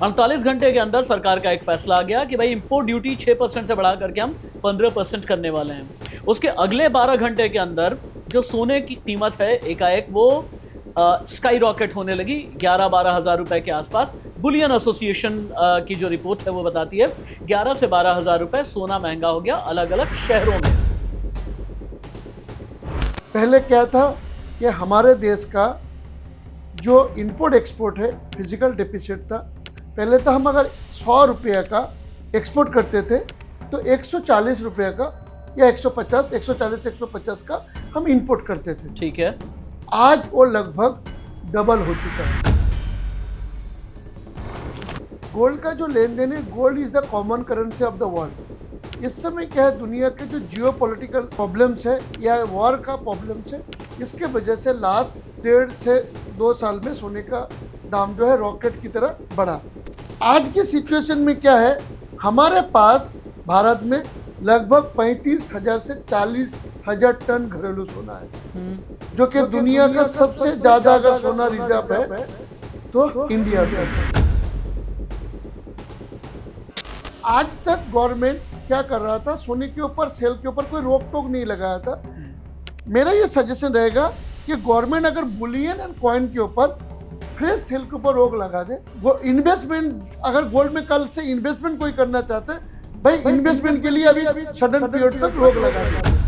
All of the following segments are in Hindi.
48 घंटे के अंदर सरकार का एक फैसला आ गया कि भाई इंपोर्ट ड्यूटी 6% से बढ़ा करके हम 15% करने वाले हैं। उसके अगले 12 घंटे के अंदर जो सोने की कीमत है एकाएक वो स्काई रॉकेट होने लगी 11-12 हज़ार रुपए के आसपास। बुलियन एसोसिएशन की जो रिपोर्ट है वो बताती है 11 से 12 हज़ार रुपए सोना महंगा हो गया अलग अलग शहरों में। पहले क्या था कि हमारे देश का जो इंपोर्ट एक्सपोर्ट है फिजिकल डेफिसिट था। पहले तो हम अगर 100 रुपये का एक्सपोर्ट करते थे तो 140 रुपये का या 150, 140, 150 का हम इंपोर्ट करते थे। ठीक है। आज वो लगभग डबल हो चुका है। गोल्ड का जो लेन देन है, gold is the common currency of the world. इस समय क्या है, दुनिया के जो जियो पॉलिटिकल प्रॉब्लम्स है या वॉर का प्रॉब्लम्स है, इसके वजह से लास्ट 1.5 से 2 साल में सोने का दाम जो है रॉकेट की तरह बढ़ा। आज की सिचुएशन में क्या है, हमारे पास भारत में लगभग 35,000 से 40,000 टन घरेलू सोना है, जो कि दुनिया का सबसे ज्यादा अगर सोना रिजर्व है तो इंडिया में। आज तक गवर्नमेंट क्या कर रहा था, सोने के ऊपर सेल के ऊपर कोई रोक टोक नहीं लगाया था। मेरा ये सजेशन रहेगा कि गवर्नमेंट अगर बुलियन एंड कॉइन के ऊपर फ्रेश सेल के ऊपर रोक लगा दे। वो इन्वेस्टमेंट अगर गोल्ड में कल से इन्वेस्टमेंट कोई करना चाहता है, भाई इन्वेस्टमेंट के लिए अभी सडन पीरियड तक रोक लगा दे।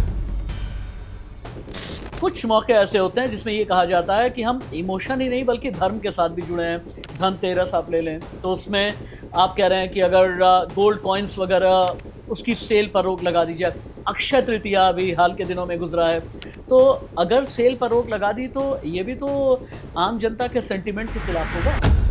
कुछ मौके ऐसे होते हैं जिसमें ये कहा जाता है कि हम इमोशन ही नहीं बल्कि धर्म के साथ भी जुड़े हैं। धनतेरस आप ले लें तो उसमें आप कह रहे हैं कि अगर गोल्ड कॉइन्स वगैरह उसकी सेल पर रोक लगा दी जाए। अक्षय तृतीया अभी हाल के दिनों में गुजरा है, तो अगर सेल पर रोक लगा दी तो ये भी तो आम जनता के सेंटिमेंट के खिलाफ होगा।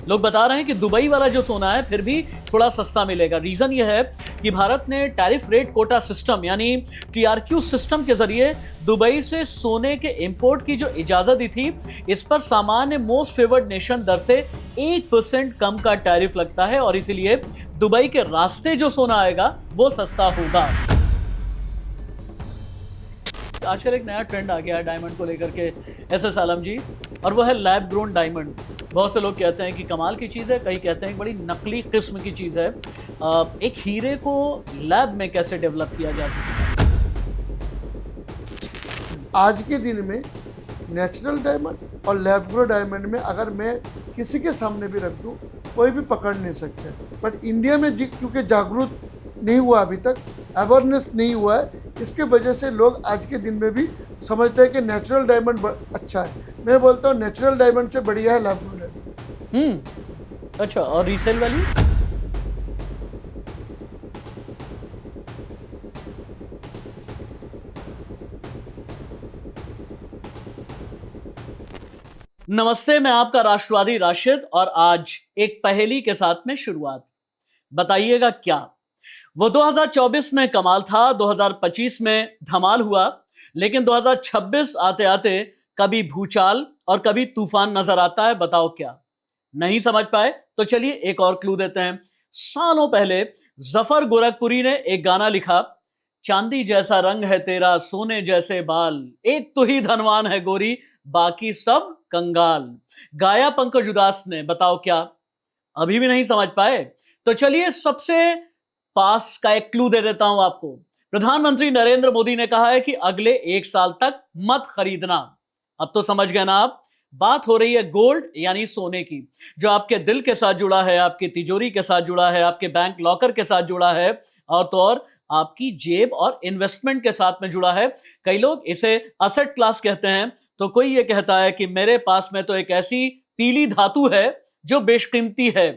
लोग बता रहे हैं कि दुबई वाला जो सोना है फिर भी थोड़ा सस्ता मिलेगा। रीजन ये है कि भारत ने टैरिफ रेट कोटा सिस्टम यानी टीआरक्यू सिस्टम के जरिए दुबई से सोने के इंपोर्ट की जो इजाजत दी थी, इस पर सामान्य मोस्ट फेवर्ड नेशन दर से 1% कम का टैरिफ लगता है और इसीलिए दुबई के रास्ते जो सोना आएगा वो सस्ता होगा। आजकल एक नया ट्रेंड आ गया है डायमंड को लेकर के एसएस आलम जी, और वो है लैब ग्रोन डायमंड। बहुत से लोग कहते हैं कि कमाल की चीज़ है, कई कहते हैं कि बड़ी नकली किस्म की चीज़ है। एक हीरे को लैब में कैसे डेवलप किया जा सकता है? आज के दिन में नेचुरल डायमंड और लैब ग्रो डायमंड में अगर मैं किसी के सामने भी रख दूं, कोई भी पकड़ नहीं सकता। बट इंडिया में क्योंकि जागरूक नहीं हुआ, अभी तक अवेयरनेस नहीं हुआ है, इसके वजह से लोग आज के दिन में भी समझते हैं कि नेचुरल डायमंड अच्छा है। मैं बोलता हूँ नेचुरल डायमंड से बढ़िया है लैब ग्रो डायमंड। अच्छा, और रीसेल वैल्यू? नमस्ते, मैं आपका राष्ट्रवादी राशिद और आज एक पहेली के साथ में शुरुआत। बताइएगा क्या वो 2024 में कमाल था, 2025 में धमाल हुआ, लेकिन 2026 आते आते कभी भूचाल और कभी तूफान नजर आता है। बताओ क्या? नहीं समझ पाए तो चलिए एक और क्लू देते हैं। सालों पहले जफर गोरखपुरी ने एक गाना लिखा, चांदी जैसा रंग है तेरा सोने जैसे बाल, एक तो ही धनवान है गोरी बाकी सब कंगाल। गाया पंकज उदास ने। बताओ क्या? अभी भी नहीं समझ पाए तो चलिए सबसे पास का एक क्लू दे देता हूं आपको। प्रधानमंत्री नरेंद्र मोदी ने कहा है कि अगले 1 साल तक मत खरीदना। अब तो समझ गए ना आप? बात हो रही है गोल्ड यानी सोने की, जो आपके दिल के साथ जुड़ा है, आपकी तिजोरी के साथ जुड़ा है, आपके बैंक लॉकर के साथ जुड़ा है और तो और आपकी जेब और इन्वेस्टमेंट के साथ में जुड़ा है। कई लोग इसे असेट क्लास कहते हैं, तो कोई ये कहता है कि मेरे पास में तो एक ऐसी पीली धातु है जो बेशकीमती है।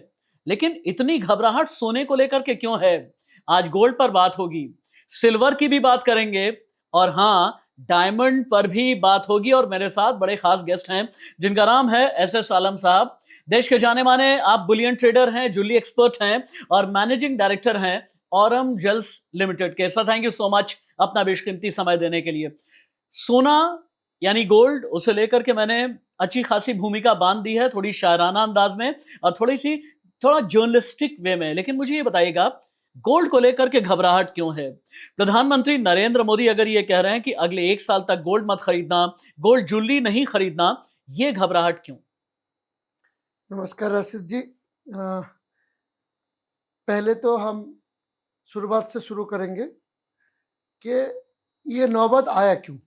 लेकिन इतनी घबराहट सोने को लेकर के क्यों है? आज गोल्ड पर बात होगी, सिल्वर की भी बात करेंगे और हां, डायमंड पर भी बात होगी। और मेरे साथ बड़े खास गेस्ट हैं जिनका नाम है एसएस आलम साहब। देश के जाने माने आप बुलियन ट्रेडर हैं, ज्वेलरी एक्सपर्ट हैं और मैनेजिंग डायरेक्टर हैं औरम ज्वेल्स लिमिटेड के। Sir, thank you so much अपना बेशकीमती समय देने के लिए। सोना यानी गोल्ड, उसे लेकर के मैंने अच्छी खासी भूमिका बांध दी है, थोड़ी शायराना अंदाज में और थोड़ा जर्नलिस्टिक वे में। लेकिन मुझे ये बताइएगा, गोल्ड को लेकर के घबराहट क्यों है? प्रधानमंत्री नरेंद्र मोदी अगर ये कह रहे हैं कि अगले 1 साल तक गोल्ड मत खरीदना, गोल्ड ज्वेलरी नहीं खरीदना, ये घबराहट क्यों? नमस्कार राशिद जी। पहले तो हम शुरुआत से शुरू करेंगे कि ये नौबत आया क्यों।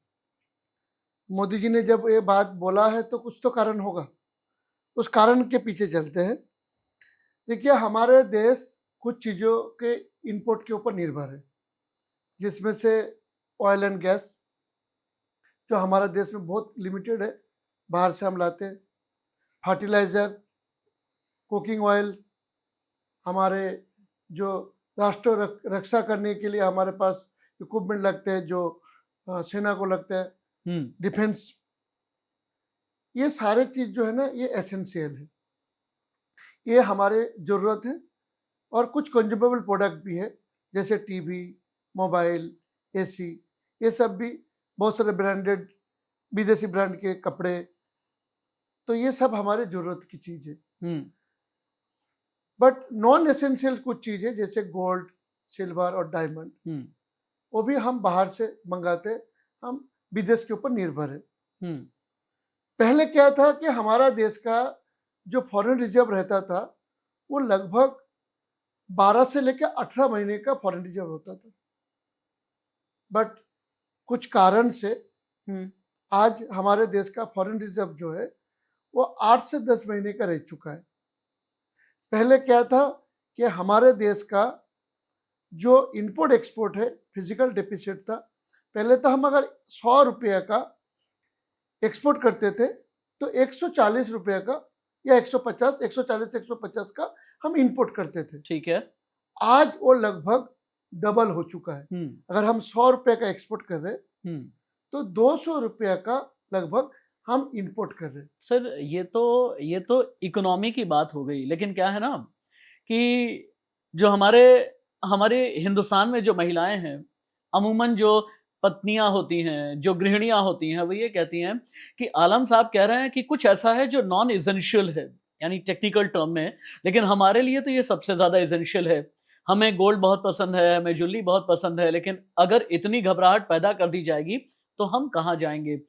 मोदी जी ने जब ये बात बोला है तो कुछ तो कारण होगा, उस कारण के पीछे चलते हैं। देखिए, हमारे देश कुछ चीज़ों के इंपोर्ट के ऊपर निर्भर है, जिसमें से ऑयल एंड गैस, जो हमारा देश में बहुत लिमिटेड है, बाहर से हम लाते हैं। फर्टिलाइज़र, कुकिंग ऑयल, हमारे जो राष्ट्र रक्षा करने के लिए हमारे पास इक्विपमेंट लगते हैं, जो सेना को लगते हैं, डिफेंस, ये सारे चीज़ जो है ना, ये एसेंशियल है, ये हमारे ज़रूरत है। और कुछ कंज्यूमेबल प्रोडक्ट भी है, जैसे टीवी, मोबाइल, एसी, ये सब भी बहुत सारे ब्रांडेड विदेशी ब्रांड के कपड़े, तो ये सब हमारे ज़रूरत की चीज़ है। बट नॉन एसेंशियल कुछ चीज़ें जैसे गोल्ड, सिल्वर और डायमंड, वो भी हम बाहर से मंगाते हैं, हम विदेश के ऊपर निर्भर है। पहले क्या था कि हमारा देश का जो फॉरेन रिजर्व रहता था, वो लगभग 12 से लेकर 18 महीने का फॉरेन रिजर्व होता था। बट कुछ कारण से आज हमारे देश का फॉरेन रिजर्व जो है वो 8 से 10 महीने का रह चुका है। पहले क्या था कि हमारे देश का जो इंपोर्ट एक्सपोर्ट है फिजिकल डेफिसिट था। पहले तो हम अगर 100 रुपये का एक्सपोर्ट करते थे तो 140 रुपये का या 150, 140 से 150 का हम इंपोर्ट करते थे। ठीक है। आज वो लगभग डबल हो चुका है। अगर हम 100 रुपये का एक्सपोर्ट कर रहे तो 200 रुपये का लगभग हम इंपोर्ट कर रहे हैं। सर, ये तो इकोनॉमी की बात हो गई, लेकिन क्या है ना कि जो हमारे हमारे हिंदुस्तान में जो महिलाएं हैं, अमूमन जो पत्नियां होती हैं, जो गृहिणियां होती हैं, वो ये कहती हैं कि आलम साहब कह रहे हैं कि कुछ ऐसा है जो नॉन एसेंशियल है, यानी टेक्निकल टर्म में, लेकिन हमारे लिए तो ये सबसे ज़्यादा एसेंशियल है। हमें गोल्ड बहुत पसंद है, हमें ज्वेलरी बहुत पसंद है, लेकिन अगर इतनी घबराहट पैदा कर दी जाएगी तो हम कहाँ जाएंगे?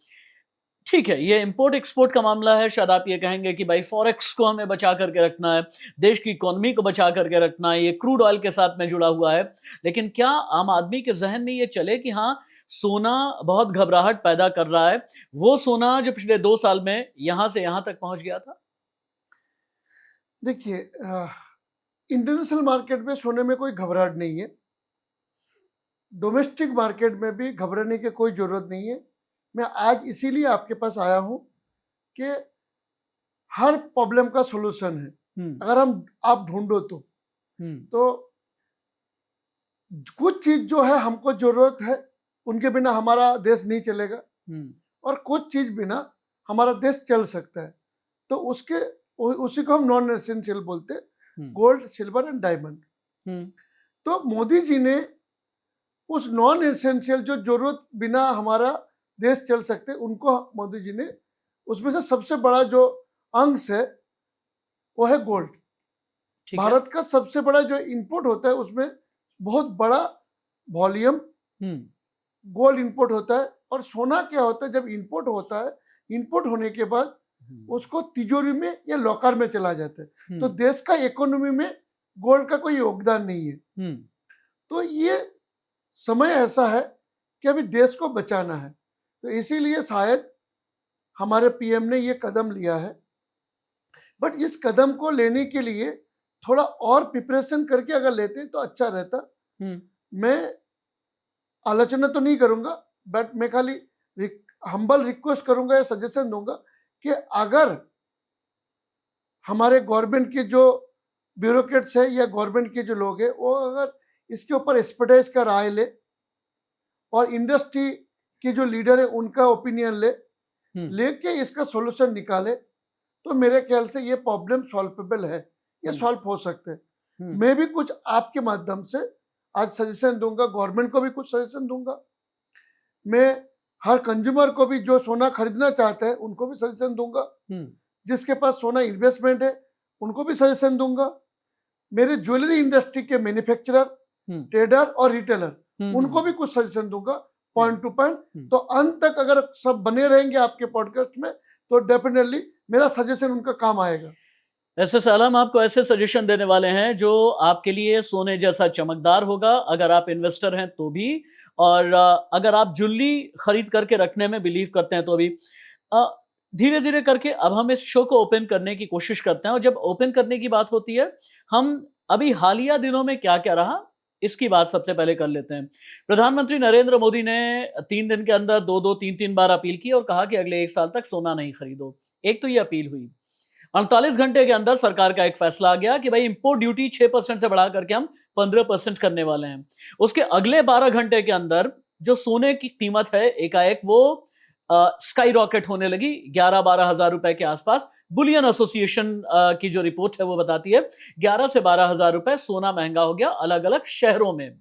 ठीक है, ये इंपोर्ट एक्सपोर्ट का मामला है। शायद आप ये कहेंगे कि भाई फॉरेक्स को हमें बचा करके रखना है, देश की इकोनॉमी को बचा करके रखना है, ये क्रूड ऑयल के साथ में जुड़ा हुआ है। लेकिन क्या आम आदमी के जहन में ये चले कि हाँ, सोना बहुत घबराहट पैदा कर रहा है, वो सोना जो पिछले 2 साल में यहाँ से यहाँ तक पहुँच गया था? देखिए, इंटरनेशनल मार्केट में सोने में कोई घबराहट नहीं है, डोमेस्टिक मार्केट में भी घबराने की कोई ज़रूरत नहीं है। मैं आज इसीलिए आपके पास आया हूँ कि हर प्रॉब्लम का सॉल्यूशन है, अगर आप ढूंढो तो कुछ चीज़ जो है हमको ज़रूरत है, उनके बिना हमारा देश नहीं चलेगा, और कुछ चीज़ बिना हमारा देश चल सकता है। तो उसी को हम नॉन एसेंशियल बोलते हैं, गोल्ड, सिल्वर एंड डायमंड। तो मोदी जी ने उस नॉन एसेंशियल जो जरूरत बिना हमारा देश चल सकते, उनको मोदी जी ने, उसमें से सबसे बड़ा जो अंश है वो है गोल्ड। भारत का सबसे बड़ा जो इंपोर्ट होता है उसमें बहुत बड़ा वॉल्यूम गोल्ड इंपोर्ट होता है। और सोना क्या होता है, जब इंपोर्ट होता है, इंपोर्ट होने के बाद उसको तिजोरी में या लॉकर में चला जाता है, तो देश का इकोनॉमी में गोल्ड का कोई योगदान नहीं है। तो ये समय ऐसा है कि अभी देश को बचाना है, तो इसीलिए शायद हमारे पीएम ने ये कदम लिया है। बट इस कदम को लेने के लिए थोड़ा और प्रिपरेशन करके अगर लेते तो अच्छा रहता। मैं आलोचना तो नहीं करूंगा, बट मैं खाली हम्बल रिक्वेस्ट करूंगा या सजेशन दूंगा कि अगर हमारे गवर्नमेंट के जो ब्यूरोक्रेट्स है या गवर्नमेंट के जो लोग हैं, वो अगर इसके ऊपर एक्सपर्टाइज का राय ले और इंडस्ट्री के जो लीडर है उनका ओपिनियन लेके इसका सॉल्यूशन निकाले, तो मेरे ख्याल से ये प्रॉब्लम सॉल्वेबल है, ये सॉल्व हो सकते हैं। मैं भी कुछ आपके माध्यम से आज सजेशन दूंगा, गवर्नमेंट को भी कुछ सजेशन दूंगा, मैं हर कंज्यूमर को भी जो सोना खरीदना चाहते हैं उनको भी सजेशन दूंगा, जिसके पास सोना इन्वेस्टमेंट है उनको भी सजेशन दूंगा, मेरे ज्वेलरी इंडस्ट्री के मैन्युफैक्चरर, ट्रेडर और रिटेलर उनको भी कुछ सजेशन दूंगा पॉइंट टू पॉइंट। तो अंत तक अगर सब बने रहेंगे आपके पॉडकास्ट में तो डेफिनेटली मेरा सजेशन उनका काम आएगा। ऐसे साल हम आपको ऐसे सजेशन देने वाले हैं जो आपके लिए सोने जैसा चमकदार होगा, अगर आप इन्वेस्टर हैं तो भी, और अगर आप ज्वेलरी खरीद करके रखने में बिलीव करते हैं तो भी। धीरे धीरे करके अब हम इस शो को ओपन करने की कोशिश करते हैं, और जब ओपन करने की बात होती है, हम अभी हालिया दिनों में क्या क्या रहा इसकी बात सबसे पहले कर लेते हैं। प्रधानमंत्री नरेंद्र मोदी ने 3 दिन के अंदर 2-2, 3-3 बार अपील की और कहा कि अगले 1 साल तक सोना नहीं खरीदो। एक तो ये अपील हुई। 48 घंटे के अंदर सरकार का एक फैसला आ गया कि भाई इंपोर्ट ड्यूटी 6% से बढ़ा करके हम 15% करने वाले हैं। उसके अगले 12 घंटे के अंदर जो सोने की कीमत है एकाएक वो स्काई रॉकेट होने लगी, 11-12 हजार रुपए के आसपास। बुलियन एसोसिएशन की जो रिपोर्ट है वो बताती है 11 से 12 हजार रुपए सोना महंगा हो गया अलग अलग शहरों में।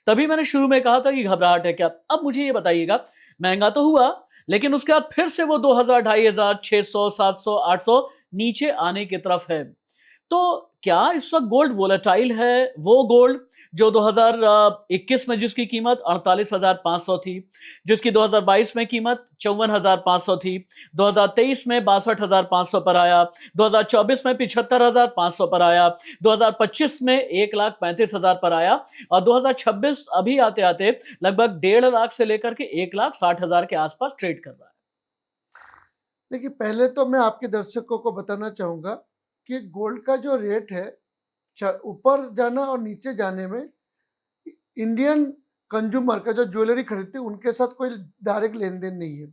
तभी मैंने शुरू में कहा था कि घबराहट है क्या। अब मुझे ये बताइएगा, महंगा तो हुआ, लेकिन उसके बाद फिर से वो 2000, 2500, 600, 700, 800 नीचे आने की तरफ है। तो क्या इस वक्त गोल्ड वोलेटाइल है? वो गोल्ड जो 2021 में जिसकी कीमत 48,500 थी, जिसकी 2022 में कीमत 54,500 थी, 2023 में 62,500 पर आया, 2024 में 75,500 पर आया, 2025 में 1,35,000 पर आया, और 2026 अभी आते आते लगभग 1.5 लाख से लेकर के 1,60,000 के आसपास ट्रेड कर रहा है। देखिए, पहले तो मैं आपके दर्शकों को बताना चाहूँगा कि गोल्ड का जो रेट है ऊपर जाना और नीचे जाने में इंडियन कंज्यूमर का जो ज्वेलरी खरीदते हैं उनके साथ कोई डायरेक्ट लेन देन नहीं है।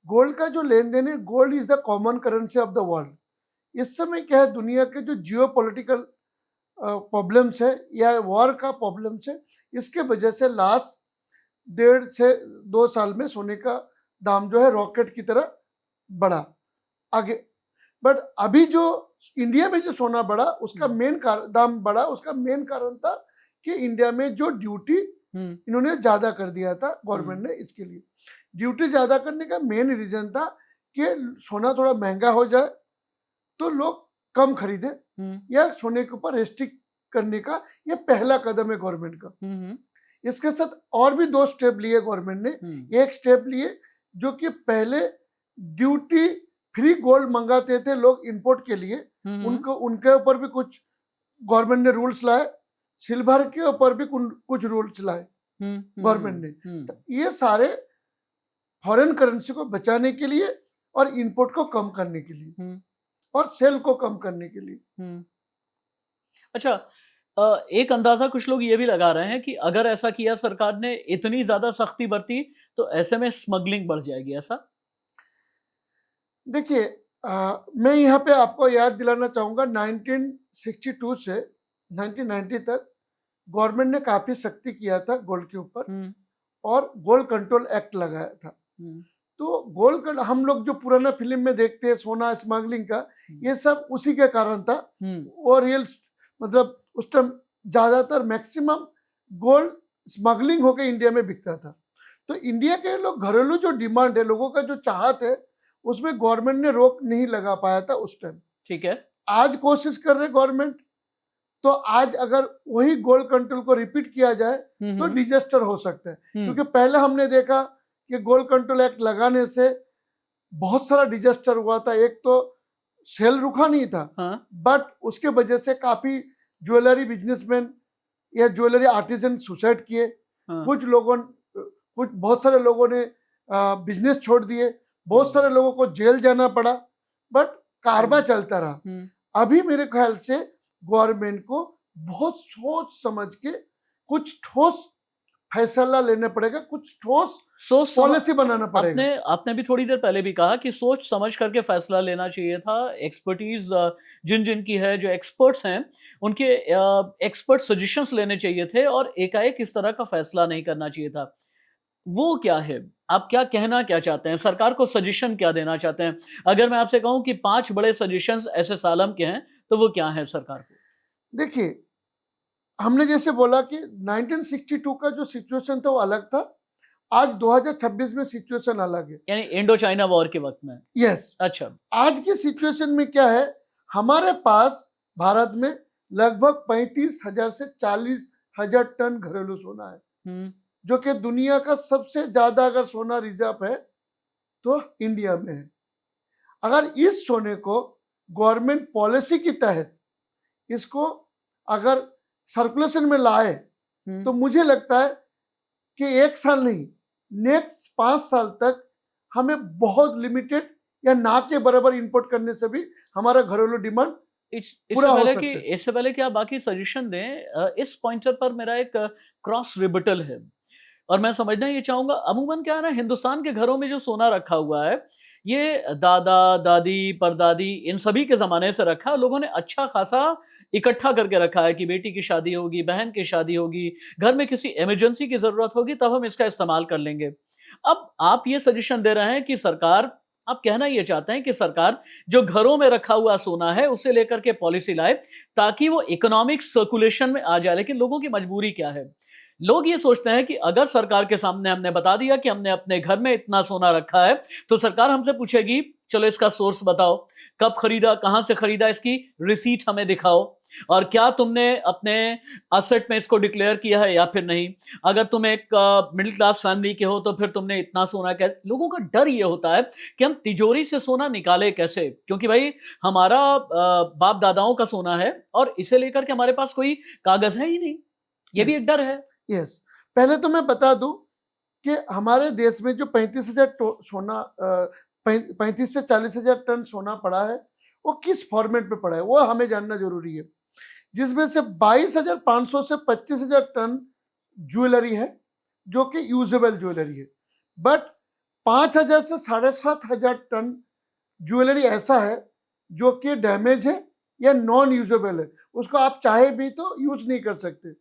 गोल्ड का जो लेन देन है, gold is the common currency of the world. इस समय क्या है, दुनिया के जो जियो पॉलिटिकल प्रॉब्लम्स है या वॉर का प्रॉब्लम्स है, इसके वजह से लास्ट 1.5 से 2 साल में सोने का दाम जो है रॉकेट की तरह बढ़ा आगे। बट अभी जो इंडिया में जो सोना बढ़ा उसका दाम बढ़ा, उसका मेन कारण था कि इंडिया में जो ड्यूटी इन्होंने ज्यादा कर दिया था गवर्नमेंट ने। इसके लिए ड्यूटी ज्यादा करने का मेन रीजन था कि सोना थोड़ा महंगा हो जाए तो लोग कम खरीदे, या सोने के ऊपर रेस्ट्रिक्ट करने का यह पहला कदम है गवर्नमेंट का। इसके साथ और भी 2 स्टेप लिए गवर्नमेंट ने। एक स्टेप लिए जो कि पहले ड्यूटी फ्री गोल्ड मंगाते थे लोग इंपोर्ट के लिए, उनके ऊपर भी कुछ गवर्नमेंट ने रूल्स लाए। सिल्वर के ऊपर भी कुछ रूल्स लाए गवर्नमेंट ने। तो ये सारे फॉरेन करेंसी को बचाने के लिए और इंपोर्ट को कम करने के लिए और सेल को कम करने के लिए। अच्छा, एक अंदाजा कुछ लोग ये भी लगा रहे हैं कि अगर ऐसा किया सरकार ने, इतनी ज्यादा सख्ती बरती, तो ऐसे में स्मगलिंग बढ़ जाएगी। ऐसा देखिए, मैं यहाँ पे आपको याद दिलाना चाहूँगा 1962 से 1990 तक गवर्नमेंट ने काफ़ी सख्ती किया था गोल्ड के ऊपर, और गोल्ड कंट्रोल एक्ट लगाया था। तो गोल्ड हम लोग जो पुराना फिल्म में देखते हैं सोना स्मगलिंग का, ये सब उसी के कारण था। और रियल मतलब उस टाइम ज़्यादातर मैक्सिमम गोल्ड स्मगलिंग होकर इंडिया में बिकता था। तो इंडिया के लोग घरेलू जो डिमांड है, लोगों का जो चाहत है, उसमें गवर्नमेंट ने रोक नहीं लगा पाया था उस टाइम। ठीक है, आज कोशिश कर रहे गवर्नमेंट, तो आज अगर वही गोल्ड कंट्रोल को रिपीट किया जाए तो डिजास्टर हो सकता है। क्योंकि पहले हमने देखा कि गोल्ड कंट्रोल एक्ट लगाने से बहुत सारा डिजास्टर हुआ था। एक तो सेल रुका नहीं था, बट उसके वजह से काफी ज्वेलरी बिजनेसमैन या ज्वेलरी आर्टिजन सुसाइड किए। बहुत सारे लोगों ने बिजनेस छोड़ दिए, बहुत सारे लोगों को जेल जाना पड़ा, बट कारबा चलता रहा। अभी मेरे ख्याल से गवर्नमेंट को बहुत सोच समझ के कुछ ठोस फैसला लेना पड़ेगा, कुछ ठोस पॉलिसी बनाना पड़ेगा। आपने भी थोड़ी देर पहले भी कहा कि सोच समझ करके फैसला लेना चाहिए था। एक्सपर्टीज जिन की है, जो एक्सपर्ट्स हैं, उनके एक्सपर्ट सजेशंस लेने चाहिए थे, और एकाएक इस तरह का फैसला नहीं करना चाहिए था। वो क्या है, आप क्या कहना क्या चाहते हैं, सरकार को सजेशन क्या देना चाहते हैं? अगर मैं आपसे कहूं कि 5 बड़े सजेशंस ऐसे सालम के हैं, तो वो क्या है सरकार को? देखिए, हमने जैसे बोला कि 1962 का जो सिचुएशन था वो अलग था, आज 2026 में सिचुएशन अलग है, यानी इंडो चाइना वॉर के वक्त में। यस। अच्छा, आज की सिचुएशन में क्या है, हमारे पास भारत में लगभग 35,000 से 40,000 टन घरेलू सोना है, जो कि दुनिया का सबसे ज्यादा अगर सोना रिजर्व है तो इंडिया में है। अगर इस सोने को गवर्नमेंट पॉलिसी के तहत इसको अगर सर्कुलेशन में लाए तो मुझे लगता है कि 1 साल नहीं, नेक्स्ट 5 साल तक हमें बहुत लिमिटेड या ना के बराबर इंपोर्ट करने से भी हमारा घरेलू डिमांड पूरा हो सकता है। इससे पहले कि आप बाकी सजेशन दें, इस पॉइंटर पर मेरा एक क्रॉस रिबटल है और मैं समझना ये चाहूंगा, अमूमन क्या है ना, हिंदुस्तान के घरों में जो सोना रखा हुआ है ये दादा दादी परदादी इन सभी के जमाने से रखा है। लोगों ने अच्छा खासा इकट्ठा करके रखा है कि बेटी की शादी होगी, बहन की शादी होगी, घर में किसी इमरजेंसी की जरूरत होगी, तब हम इसका इस्तेमाल कर लेंगे। अब आप ये सजेशन दे रहे हैं कि सरकार, आप कहना ये चाहते हैं कि सरकार जो घरों में रखा हुआ सोना है उसे लेकर के पॉलिसी लाए ताकि वो इकोनॉमिक सर्कुलेशन में आ जाए। लेकिन लोगों की मजबूरी क्या है? लोग ये सोचते हैं कि अगर सरकार के सामने हमने बता दिया कि हमने अपने घर में इतना सोना रखा है तो सरकार हमसे पूछेगी चलो इसका सोर्स बताओ, कब खरीदा, कहां से खरीदा, इसकी रिसीट हमें दिखाओ, और क्या तुमने अपने असेट में इसको डिक्लेयर किया है या फिर नहीं। अगर तुम एक मिडिल क्लास फैमिली के हो तो फिर तुमने इतना सोना कैसे। लोगों का डर ये होता है कि हम तिजोरी से सोना निकाले कैसे, क्योंकि भाई हमारा बाप दादाओं का सोना है और इसे लेकर के हमारे पास कोई कागज है ही नहीं। ये भी एक डर है। यस, पहले तो मैं बता दूं कि हमारे देश में जो 35,000 सोना 35 से 40,000 टन सोना पड़ा है वो किस फॉर्मेट में पड़ा है वो हमें जानना जरूरी है। जिसमें से 22,500 से 25,000 टन ज्वेलरी है जो कि यूजेबल ज्वेलरी है, बट 5,000 से 7,500 टन ज्वेलरी ऐसा है जो कि डैमेज है या नॉन यूजेबल है, उसको आप चाहे भी तो यूज नहीं कर सकते,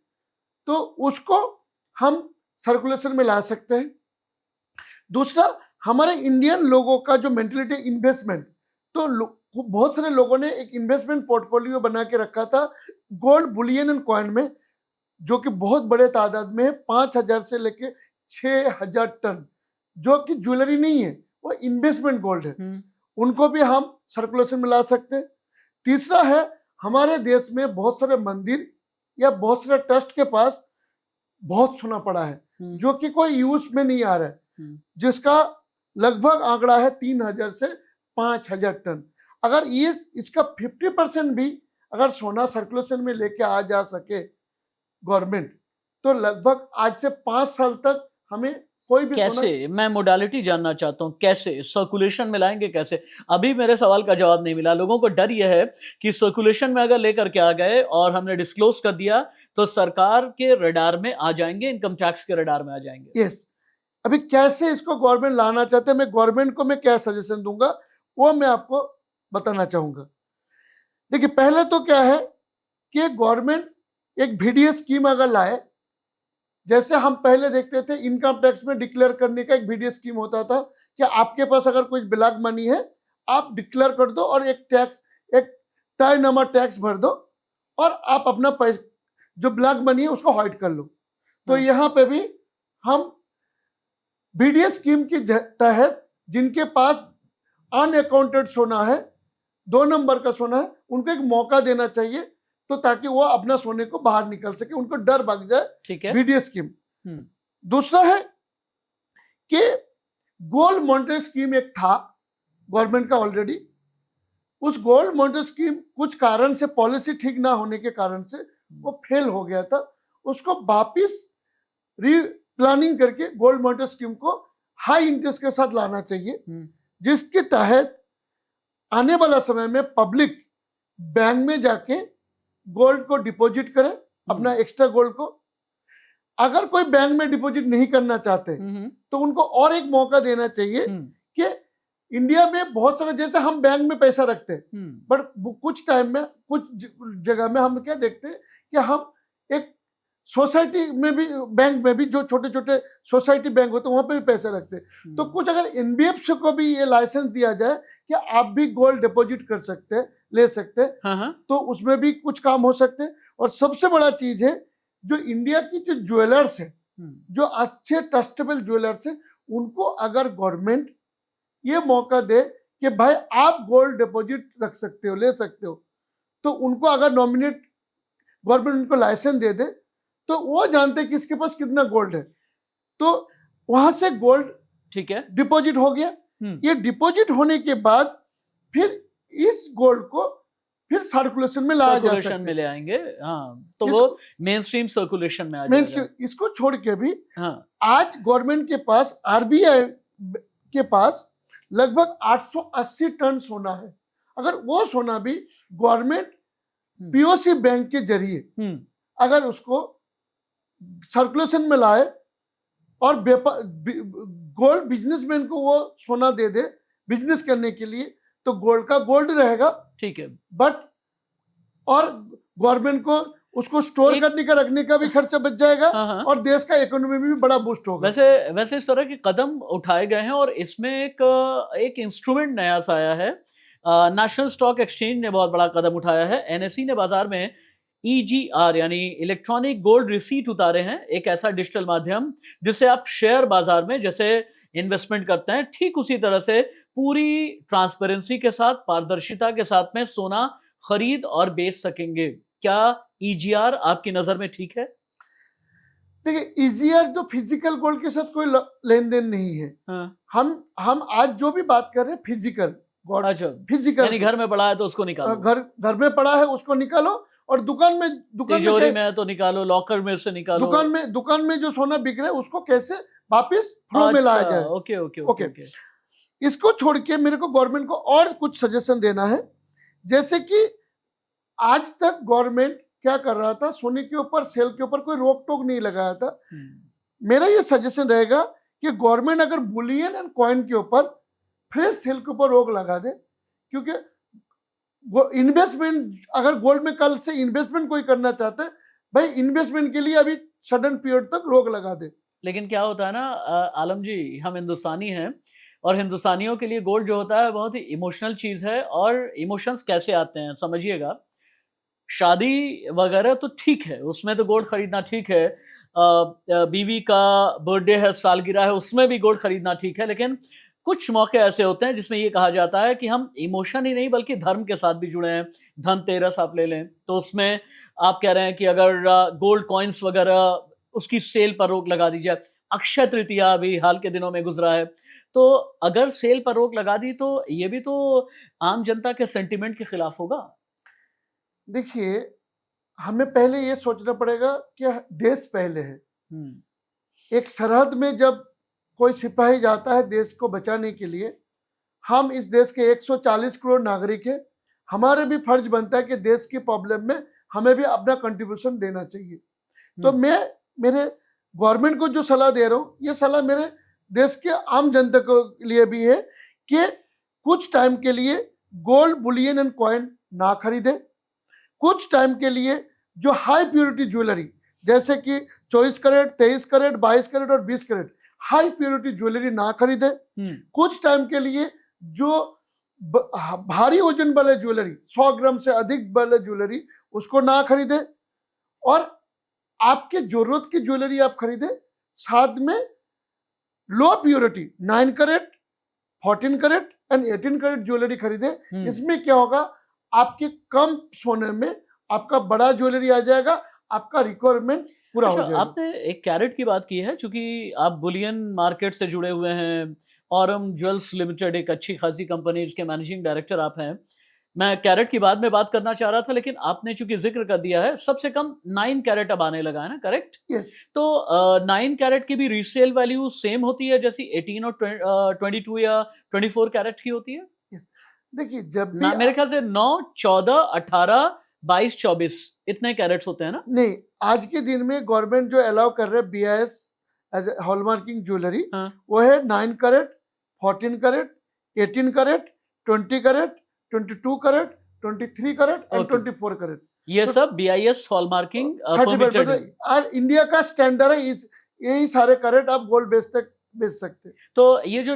तो उसको हम सर्कुलेशन में ला सकते हैं। दूसरा, हमारे इंडियन लोगों का जो मेंटलिटी इन्वेस्टमेंट, तो बहुत सारे लोगों ने एक इन्वेस्टमेंट पोर्टफोलियो बना के रखा था गोल्ड बुलियन एंड कॉइन में, जो कि बहुत बड़े तादाद में है, 5,000 से लेके 6,000 टन, जो कि ज्वेलरी नहीं है, वो इन्वेस्टमेंट गोल्ड है, उनको भी हम सर्कुलेशन में ला सकते हैं। तीसरा है, हमारे देश में बहुत सारे मंदिर या बहुत सारे ट्रस्ट के पास बहुत सोना पड़ा है जो कि कोई यूज में नहीं आ रहा है, जिसका लगभग आंकड़ा है 3,000 से 5,000 टन। अगर ये इसका 50% भी अगर सोना सर्कुलेशन में लेके आ जा सके गवर्नमेंट, तो लगभग आज से 5 साल तक हमें कोई भी कैसे, मैं मोडालिटी जानना चाहता हूं, कैसे सर्कुलेशन में लाएंगे कैसे? अभी मेरे सवाल का जवाब नहीं मिला। लोगों को डर यह है कि सर्कुलेशन में अगर लेकर के आ गए और हमने डिस्क्लोज कर दिया तो सरकार के रडार में आ जाएंगे, इनकम टैक्स के रडार में आ जाएंगे। यस, अभी कैसे इसको गवर्नमेंट लाना चाहते हैं, मैं गवर्नमेंट को मैं क्या सजेशन दूंगा वो मैं आपको बताना चाहूंगा। देखिए, पहले तो क्या है कि गवर्नमेंट एक VDS स्कीम अगर लाए, जैसे हम पहले देखते थे इनकम टैक्स में डिक्लेयर करने का एक VDS स्कीम होता था कि आपके पास अगर कुछ ब्लैक मनी है आप डिक्लेयर कर दो और एक तय नंबर टैक्स भर दो और आप अपना पैसा जो ब्लैक मनी है उसको हाइड कर लो। तो यहाँ पे भी हम VDS स्कीम के तहत जिनके पास अनअकाउंटेड सोना है, 2 नंबर का सोना है, उनको एक मौका देना चाहिए, तो ताकि वो अपना सोने को बाहर निकल सके, उनको डर भाग जाए। ठीक है, VDS स्कीम। दूसरा है कि गोल्ड मॉनिटरी स्कीम एक था गवर्नमेंट का ऑलरेडी, उस गोल्ड मॉनिटरी स्कीम कुछ कारण से, पॉलिसी ठीक ना होने के कारण से वो फेल हो गया था, उसको वापिस रीप्लानिंग करके गोल्ड मॉनिटरी स्कीम को हाई इंटरेस्ट के साथ लाना चाहिए, जिसके तहत आने वाला समय में पब्लिक बैंक में जाके गोल्ड को डिपॉजिट करे, अपना एक्स्ट्रा गोल्ड को। अगर कोई बैंक में डिपॉजिट नहीं करना चाहते तो उनको और एक मौका देना चाहिए कि इंडिया में बहुत सारे, जैसे हम बैंक में पैसा रखते हैं, बट कुछ टाइम में कुछ जगह में हम क्या देखते हैं कि हम एक सोसाइटी में भी, बैंक में भी, जो छोटे छोटे सोसाइटी बैंक होते हैं वहां पे भी पैसे रखते हैं। तो कुछ अगर NBFC को भी ये लाइसेंस दिया जाए कि आप भी गोल्ड डिपॉजिट कर सकते हैं, ले सकते हैं, तो उसमें भी कुछ काम हो सकते हैं। और सबसे बड़ा चीज है, जो इंडिया की जो ज्वेलर्स है, जो अच्छे ट्रस्टेबल ज्वेलर्स है, उनको अगर गवर्नमेंट ये मौका दे कि भाई आप गोल्ड डिपॉजिट रख सकते हो, ले सकते हो, तो उनको अगर नॉमिनेट गवर्नमेंट उनको लाइसेंस दे दे तो वो जानते हैं कि इसके पास कितना गोल्ड है, तो वहां से गोल्ड, ठीक है, डिपॉजिट हो गया। ये डिपॉजिट होने के बाद फिर इस गोल्ड को फिर सर्कुलेशन में लाया जा सकता सर्कुलेशन में है। ले आएंगे, हाँ, तो वो इसको मेन स्ट्रीम सर्कुलेशन में आ मेन जाएगा। इसको छोड़ के भी हाँ, आज गवर्नमेंट के पास, आरबीआई के पास लगभग 880 टन सोना है। अगर वो सोना भी गवर्नमेंट पीओसी बैंक के जरिए अगर उसको सर्कुलेशन में लाए और गोल्ड बिजनेसमैन को वो सोना दे दे बिजनेस करने के लिए, तो गोल्ड का गोल्ड रहेगा। ठीक है। बट और गवर्नमेंट को उसको स्टोर करने का, रखने का भी खर्चा बच जाएगा। हाँ। और देश का इकोनॉमी भी बड़ा बूस्ट होगा। वैसे इस तरह के कदम उठाए गए हैं और इसमें एक इंस्ट्रूमेंट नया सा आया है। नेशनल स्टॉक एक्सचेंज ने बहुत बड़ा कदम उठाया है। एनएसई ने बाजार में EGR यानी इलेक्ट्रॉनिक गोल्ड रिसीट उतारे हैं, एक ऐसा डिजिटल माध्यम जिससे आप शेयर बाजार में जैसे इन्वेस्टमेंट करते हैं, ठीक उसी तरह से पूरी ट्रांसपेरेंसी के साथ, पारदर्शिता के साथ में सोना खरीद और बेच सकेंगे। क्या EGR आपकी नजर में ठीक है? देखिए, EGR तो फिजिकल गोल्ड के साथ कोई लेन देन नहीं है। हाँ। हम आज जो भी बात कर रहे हैं फिजिकल गोल्ड, अच्छा, फिजिकल यानी घर में पड़ा है तो उसको निकालो, घर में पड़ा है उसको निकालो, और दुकान तिजोरी में है तो निकालो, लॉकर में से निकालो, दुकान में जो सोना बिक रहा है उसको कैसे वापस फ्लो में लाया जाए। ओके। इसको छोड़ के मेरे को गवर्नमेंट को और कुछ सजेशन देना है। जैसे कि आज तक गवर्नमेंट क्या कर रहा था, सोने के ऊपर, सेल के ऊपर कोई रोक टोक नहीं लगाया था। मेरा ये सजेशन रहेगा कि गवर्नमेंट अगर बुलियन एंड कॉइन के ऊपर फ्रेश सेल के ऊपर रोक लगा दे, क्योंकि इन्वेस्टमेंट अगर गोल्ड में कल से इन्वेस्टमेंट कोई करना चाहता है, भाई इन्वेस्टमेंट के लिए अभी सडन पीरियड तक रोक लगा दे। लेकिन क्या होता है ना आलम जी, हम हिंदुस्तानी हैं और हिंदुस्तानियों के लिए गोल्ड जो होता है बहुत ही इमोशनल चीज है। और इमोशंस कैसे आते हैं समझिएगा, शादी वगैरह तो ठीक है, उसमें तो गोल्ड खरीदना ठीक है, बीवी का बर्थडे है, सालगिरह है, उसमें भी गोल्ड खरीदना ठीक है। लेकिन कुछ मौके ऐसे होते हैं जिसमें ये कहा जाता है कि हम इमोशन ही नहीं बल्कि धर्म के साथ भी जुड़े हैं। धनतेरस आप ले लें तो उसमें आप कह रहे हैं कि अगर गोल्ड कॉइन्स वगैरह उसकी सेल पर रोक लगा दी जाए। अक्षय तृतीया अभी हाल के दिनों में गुजरा है, तो अगर सेल पर रोक लगा दी तो ये भी तो आम जनता के सेंटिमेंट के खिलाफ होगा। देखिए, हमें पहले ये सोचना पड़ेगा कि देश पहले है। एक सरहद में जब कोई सिपाही जाता है देश को बचाने के लिए, हम इस देश के 140 करोड़ नागरिक हैं, हमारे भी फर्ज बनता है कि देश की प्रॉब्लम में हमें भी अपना कंट्रीब्यूशन देना चाहिए। तो मैं मेरे गवर्नमेंट को जो सलाह दे रहा हूँ, ये सलाह मेरे देश के आम जनता के लिए भी है कि कुछ टाइम के लिए गोल्ड, बुलियन एंड कॉइन ना खरीदे। कुछ टाइम के लिए जो हाई प्योरिटी ज्वेलरी, जैसे कि 24 कैरेट, 23 कैरेट, 22 कैरेट और 20 कैरेट हाई प्योरिटी ज्वेलरी ना खरीदे। कुछ टाइम के लिए जो भारी वजन वाले ज्वेलरी, 100 ग्राम से अधिक वाले ज्वेलरी, उसको ना खरीदे। और आपके जरूरत की ज्वेलरी आप खरीदे। साथ में low purity 9 carat, 14 carat and 18 carat jewellery खरीदे। इसमें क्या होगा, आपके कम सोने में आपका बड़ा ज्वेलरी आ जाएगा, आपका रिक्वायरमेंट पूरा हो जाएगा। आपने एक कैरेट की बात की है, चूंकि आप बुलियन मार्केट से जुड़े हुए हैं, ऑरम ज्वेल्स लिमिटेड एक अच्छी खासी कंपनी जिसके मैनेजिंग डायरेक्टर आप हैं। मैं कैरेट की बाद में बात करना चाह रहा था, लेकिन आपने चूंकि जिक्र कर दिया है, सबसे कम 9 कैरेट अब आने लगा है ना, करेक्ट? यस। तो 9 कैरेट की भी रीसेल वैल्यू सेम होती है जैसी 18 और 22 या 24 कैरेट की होती है? यस। देखिए, जब भी मेरे ख्याल से 9, 14, 18, 22, 24 इतने कैरेट्स होते हैं ना? नहीं, आज के दिन में गवर्नमेंट जो अलाउ कर रहे हैं BIS as a hallmarking jewellery, वो है 9 carat, 14 carat, 18 carat, 20 carat, 22 carat, 23 carat and 24 carat. ये तो सब BIS हॉलमार्किंग परमिटेड है। और इंडिया का स्टैंडर्ड है, यही सारे कैरेट आप गोल्ड बेच सकते हैं। तो ये जो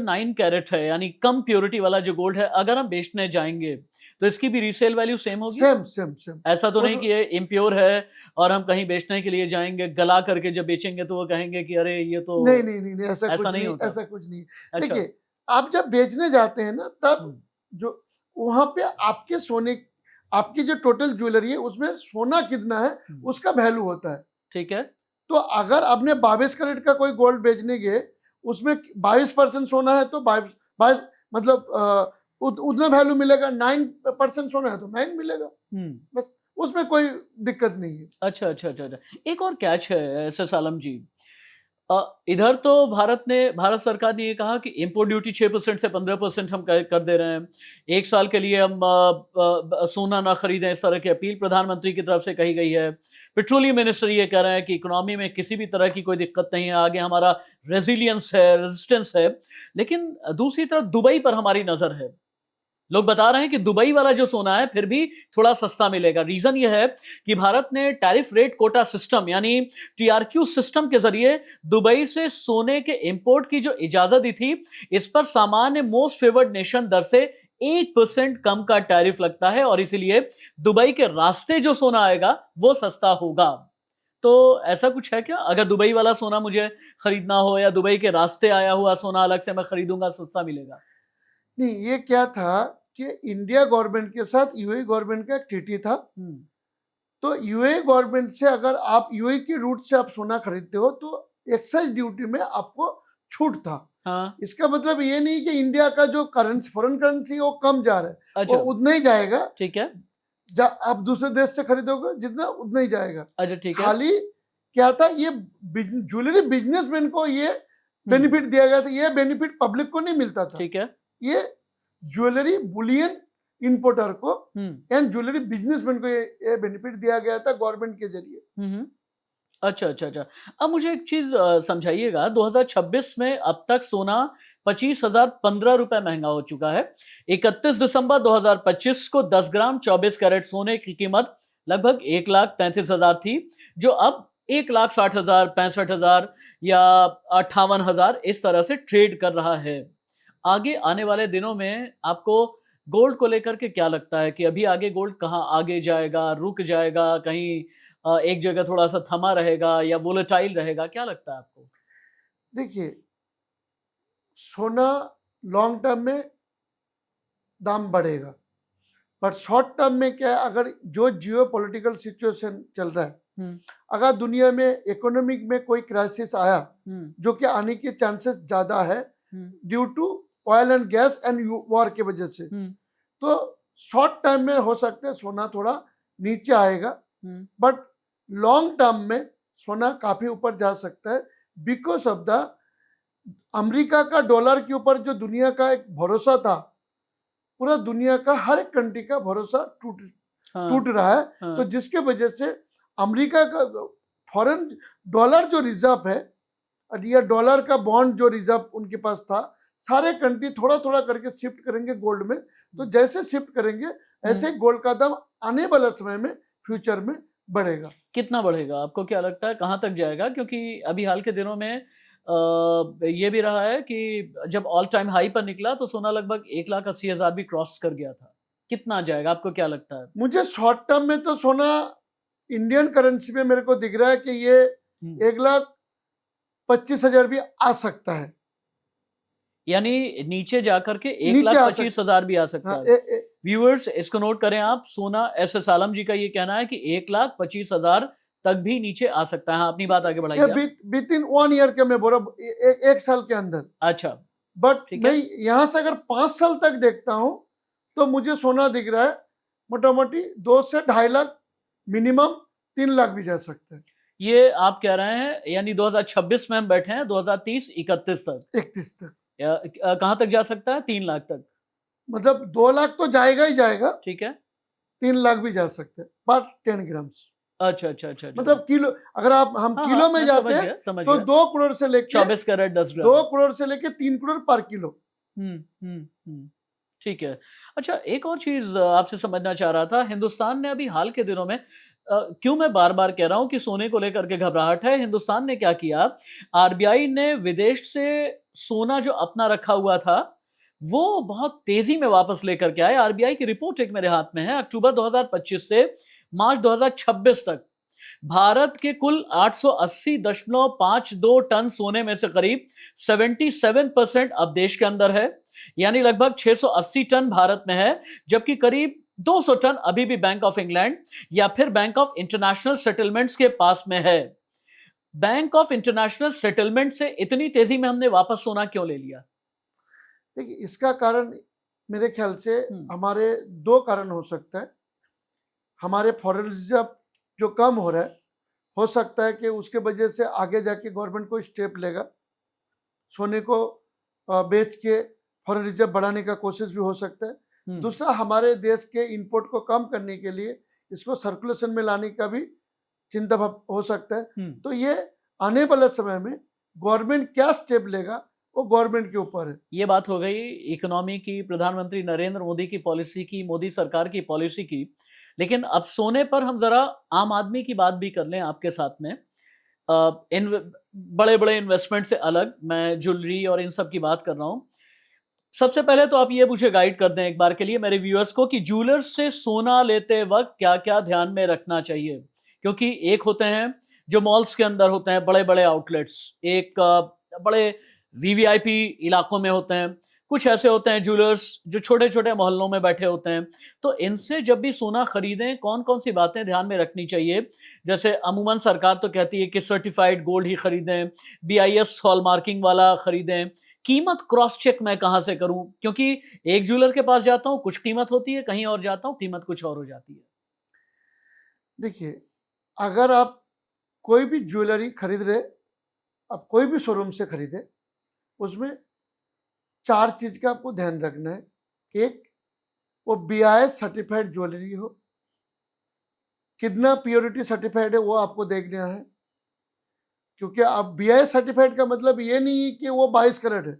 9 कैरेट है यानी कम प्योरिटी वाला जो गोल्ड है, अगर हम बेचने जाएंगे तो इसकी भी रीसेल वैल्यू सेम होगी? सेम। ऐसा तो नहीं कि ये इम्प्योर है और हम कहीं बेचने के लिए जाएंगे, गला करके जब बेचेंगे तो वो कहेंगे कि अरे ये तो नहीं, ऐसा कुछ नहीं। देखिए, आप जब बेचने जाते हैं ना, तब जो वहां पे आपके सोने, आपकी जो टोटल ज्वेलरी है उसमें सोना कितना है उसका वैल्यू होता है। ठीक है। तो अगर आपने 22 कैरेट का कोई गोल्ड बेचने गए, उसमें 22% सोना है, तो 22 मतलब उतना वैल्यू मिलेगा। 9% सोना है तो 9 मिलेगा, बस उसमें कोई दिक्कत नहीं है। अच्छा अच्छा अच्छा अच्छा। एक और कैच है एसएस आलम जी। इधर तो भारत सरकार ने ये कहा कि इंपोर्ट ड्यूटी 6% से 15% हम कर दे रहे हैं। एक साल के लिए हम सोना ना खरीदें, इस तरह की अपील प्रधानमंत्री की तरफ से कही गई है। पेट्रोलियम मिनिस्टर ये कह रहे हैं कि इकोनॉमी में किसी भी तरह की कोई दिक्कत नहीं है, आगे हमारा रेजिलियंस है, रेजिस्टेंस है। लेकिन दूसरी तरफ दुबई पर हमारी नजर है। लोग बता रहे हैं कि दुबई वाला जो सोना है फिर भी थोड़ा सस्ता मिलेगा। रीजन ये है कि भारत ने टैरिफ रेट कोटा सिस्टम यानी टीआरक्यू सिस्टम के जरिए दुबई से सोने के इंपोर्ट की जो इजाजत दी थी, इस पर सामान्य मोस्ट फेवर्ड नेशन दर से 1% कम का टैरिफ लगता है और इसीलिए दुबई के रास्ते जो सोना आएगा वो सस्ता होगा। तो ऐसा कुछ है क्या? अगर दुबई वाला सोना मुझे खरीदना हो या दुबई के रास्ते आया हुआ सोना अलग से मैं खरीदूंगा, सस्ता मिलेगा? नहीं, ये क्या था कि इंडिया गवर्नमेंट के साथ यूएई गवर्नमेंट का एक ट्रीटी था। तो यूएई गवर्नमेंट से अगर आप यूएई के रूट से आप सोना खरीदते हो तो एक्साइज ड्यूटी में आपको छूट था। हाँ। इसका मतलब ये नहीं कि इंडिया का जो करेंसी, फॉरेन करेंसी वो कम जा रहा है। अच्छा। वो उतना ही जाएगा। ठीक है। आप दूसरे देश से खरीदोगे जितना, उतना ही जाएगा। अच्छा ठीक है। खाली क्या था, ये ज्वेलरी बिजनेसमैन को ये बेनिफिट दिया गया था। ये बेनिफिट पब्लिक को नहीं मिलता था। ठीक है। ये ज्वेलरी बुलियन इंपोर्टर को एंड ज्वेलरी बिजनेसमैन को ये बेनिफिट दिया गया था गवर्नमेंट के जरिए। अच्छा अच्छा अच्छा। अब मुझे एक चीज समझाइएगा, 2026 में अब तक सोना 25,015 रुपए महंगा हो चुका है। 31 दिसंबर 2025 को 10 ग्राम 24 कैरेट सोने की कीमत लगभग 1,33,000 थी, जो अब 1,60,000, 65,000 या 58,000 इस तरह से ट्रेड कर रहा है। आगे आने वाले दिनों में आपको गोल्ड को लेकर के क्या लगता है कि अभी आगे गोल्ड कहाँ आगे जाएगा, रुक जाएगा, कहीं एक जगह थोड़ा सा थमा रहेगा या वोलेटाइल रहेगा? क्या लगता है आपको? देखिए, सोना लॉन्ग टर्म में दाम बढ़ेगा, बट शॉर्ट टर्म में क्या है, अगर जो जियो पॉलिटिकल सिचुएशन चल रहा है, अगर दुनिया में इकोनॉमिक में कोई क्राइसिस आया, जो कि आने के चांसेस ज्यादा है due to oil and gas and war की वजह से, तो शॉर्ट टर्म में हो सकता है सोना थोड़ा नीचे आएगा, बट लॉन्ग टर्म में सोना काफी ऊपर जा सकता है बिकॉज ऑफ द अमेरिका का डॉलर के ऊपर जो दुनिया का एक भरोसा था, पूरा दुनिया का हर एक कंट्री का भरोसा टूट रहा है। तो जिसके वजह से अमेरिका का फॉरेन डॉलर जो रिजर्व है या डॉलर का बॉन्ड जो रिजर्व उनके पास था, सारे कंट्री थोड़ा थोड़ा करके शिफ्ट करेंगे गोल्ड में। तो जैसे शिफ्ट करेंगे ऐसे गोल्ड का दाम आने वाला समय में फ्यूचर में बढ़ेगा। कितना बढ़ेगा? आपको क्या लगता है कहां तक जाएगा? क्योंकि अभी हाल के दिनों में ये भी रहा है कि जब ऑल टाइम हाई पर निकला तो सोना लगभग 1,80,000 भी क्रॉस कर गया था। कितना जाएगा? आपको क्या लगता है? मुझे शॉर्ट टर्म में तो सोना इंडियन करेंसी में मेरे को दिख रहा है कि ये 1,25,000 भी आ सकता है, यानी नीचे जाकर के 1,25,000 भी आ सकता है। व्यूअर्स इसको नोट करें आप, सोना एसएस आलम जी का ये कहना है कि 1,25,000 तक भी नीचे आ सकता है। हाँ, अपनी बात आगे बढ़ाइए। विद इन 1 ईयर के मैं बोल रहा हूँ, एक साल के अंदर। अच्छा, बट मैं यहाँ से अगर 5 साल तक देखता हूँ तो मुझे सोना दिख रहा है मोटा मोटी 2 से 2.5 लाख, मिनिमम 3 लाख भी जा सकता है। ये आप कह रहे हैं, यानी 2026 में हम बैठे हैं, 2030 31 तक, 31 तक कहां तक जा सकता है? 3 लाख तक। मतलब 2 लाख तो जाएगा ही जाएगा। ठीक है। 3 लाख भी जा सकते हैं पर 10 ग्राम्स। अच्छा अच्छा अच्छा। मतलब किलो, अगर हम किलो में जाते हैं तो 2 करोड़ से लेके 24 कैरेट 10 ग्राम, 2 करोड़ से लेके 3 करोड़ पर किलो। ठीक है। अच्छा, एक और चीज आपसे समझना चाह रहा था। हिंदुस्तान ने अभी हाल के दिनों में क्यों मैं बार बार कह रहा हूं कि सोने को लेकर के घबराहट है, हिंदुस्तान ने क्या किया, आरबीआई ने विदेश से सोना जो अपना रखा हुआ था वो बहुत तेजी में वापस लेकर के आए। आरबीआई की रिपोर्ट एक मेरे हाथ में है, अक्टूबर 2025 से मार्च 2026 तक भारत के कुल 880.52 टन सोने में से करीब 77% अब देश के अंदर है, यानी लगभग 680 टन भारत में है, जबकि करीब 200 टन अभी भी बैंक ऑफ इंग्लैंड या फिर बैंक ऑफ इंटरनेशनल सेटलमेंट्स के पास में है। बैंक ऑफ इंटरनेशनल सेटलमेंट से इतनी तेजी में हमने वापस सोना क्यों ले लिया? देखिए, इसका कारण मेरे ख्याल से हम्म, हमारे दो कारण हो सकता है। हमारे फॉरेन रिजर्व जो कम हो सकता है कि उसके वजह से आगे जाके गवर्नमेंट कोई स्टेप लेगा, सोने को बेच के फॉरेन रिजर्व बढ़ाने का कोशिश भी हो सकता है। हम्म, दूसरा, हमारे देश के इंपोर्ट को कम करने के लिए इसको सर्कुलेशन में लाने का भी चिंता हो सकता है। हम्म। तो ये आने वाले समय में गवर्नमेंट क्या स्टेप लेगा वो गवर्नमेंट के ऊपर है। ये बात हो गई इकोनॉमी की, प्रधानमंत्री नरेंद्र मोदी की पॉलिसी की, मोदी सरकार की पॉलिसी की। लेकिन अब सोने पर हम जरा आम आदमी की बात भी कर लें आपके साथ में। इन बड़े बड़े इन्वेस्टमेंट से अलग मैं ज्वेलरी और इन सब की बात कर रहा हूं। सबसे पहले तो आप ये मुझे गाइड कर दें एक बार के लिए मेरे व्यूअर्स को कि ज्वेलर्स से सोना लेते वक्त क्या क्या ध्यान में रखना चाहिए। क्योंकि एक होते हैं जो मॉल्स के अंदर होते हैं, बड़े बड़े आउटलेट्स, एक बड़े वीवीआईपी इलाकों में होते हैं, कुछ ऐसे होते हैं ज्वेलर्स जो छोटे छोटे मोहल्लों में बैठे होते हैं। तो इनसे जब भी सोना खरीदें कौन कौन सी बातें ध्यान में रखनी चाहिए। जैसे अमूमन सरकार तो कहती है कि सर्टिफाइड गोल्ड ही खरीदें, बीआईएस हॉलमार्किंग वाला खरीदें। कीमत क्रॉस चेक मैं कहां से करूं, क्योंकि एक ज्वेलर के पास जाता हूं कुछ कीमत होती है, कहीं और जाता हूं कीमत कुछ और हो जाती है। देखिए, अगर आप कोई भी ज्वेलरी खरीद रहे, आप कोई भी शोरूम से खरीदे, उसमें चार चीज का आपको ध्यान रखना है। एक, वो बीआईएस सर्टिफाइड ज्वेलरी हो, कितना प्योरिटी सर्टिफाइड है वो आपको देखना है। क्योंकि अब बीआईएस सर्टिफाइड का मतलब ये नहीं है कि वो 22 कैरेट है,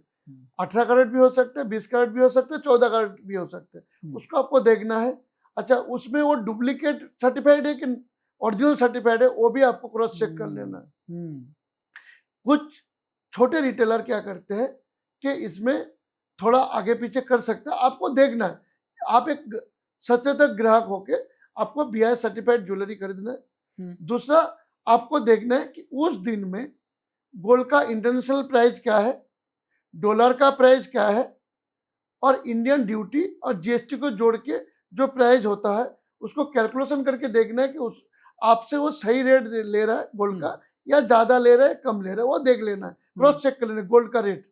18 कैरेट भी हो सकते हैं, 20 कैरेट भी हो सकते हैं, 14 कैरेट भी हो सकते हैं, उसको आपको देखना है। अच्छा, उसमें वो डुप्लीकेट सर्टिफाइड है कि ओरिजिनल सर्टिफाइड है वो भी आपको क्रॉस चेक कर लेना है। कुछ छोटे रिटेलर क्या करते हैं कि इसमें थोड़ा आगे पीछे कर सकते हैं, आपको देखना है। आप एक सचेतक ग्राहक होके आपको बीआईएस सर्टिफाइड ज्वेलरी खरीदना है। दूसरा, आपको देखना है कि उस दिन में गोल्ड का इंटरनेशनल प्राइस क्या है, डॉलर का प्राइस क्या है, और इंडियन ड्यूटी और जीएसटी को जोड़ के जो प्राइस होता है उसको कैलकुलेशन करके देखना है कि उस आपसे वो सही रेट ले रहा है गोल्ड का, या ज्यादा ले रहा है कम ले रहा है, वो देख लेना है, क्रॉस चेक कर लेना है गोल्ड का रेट।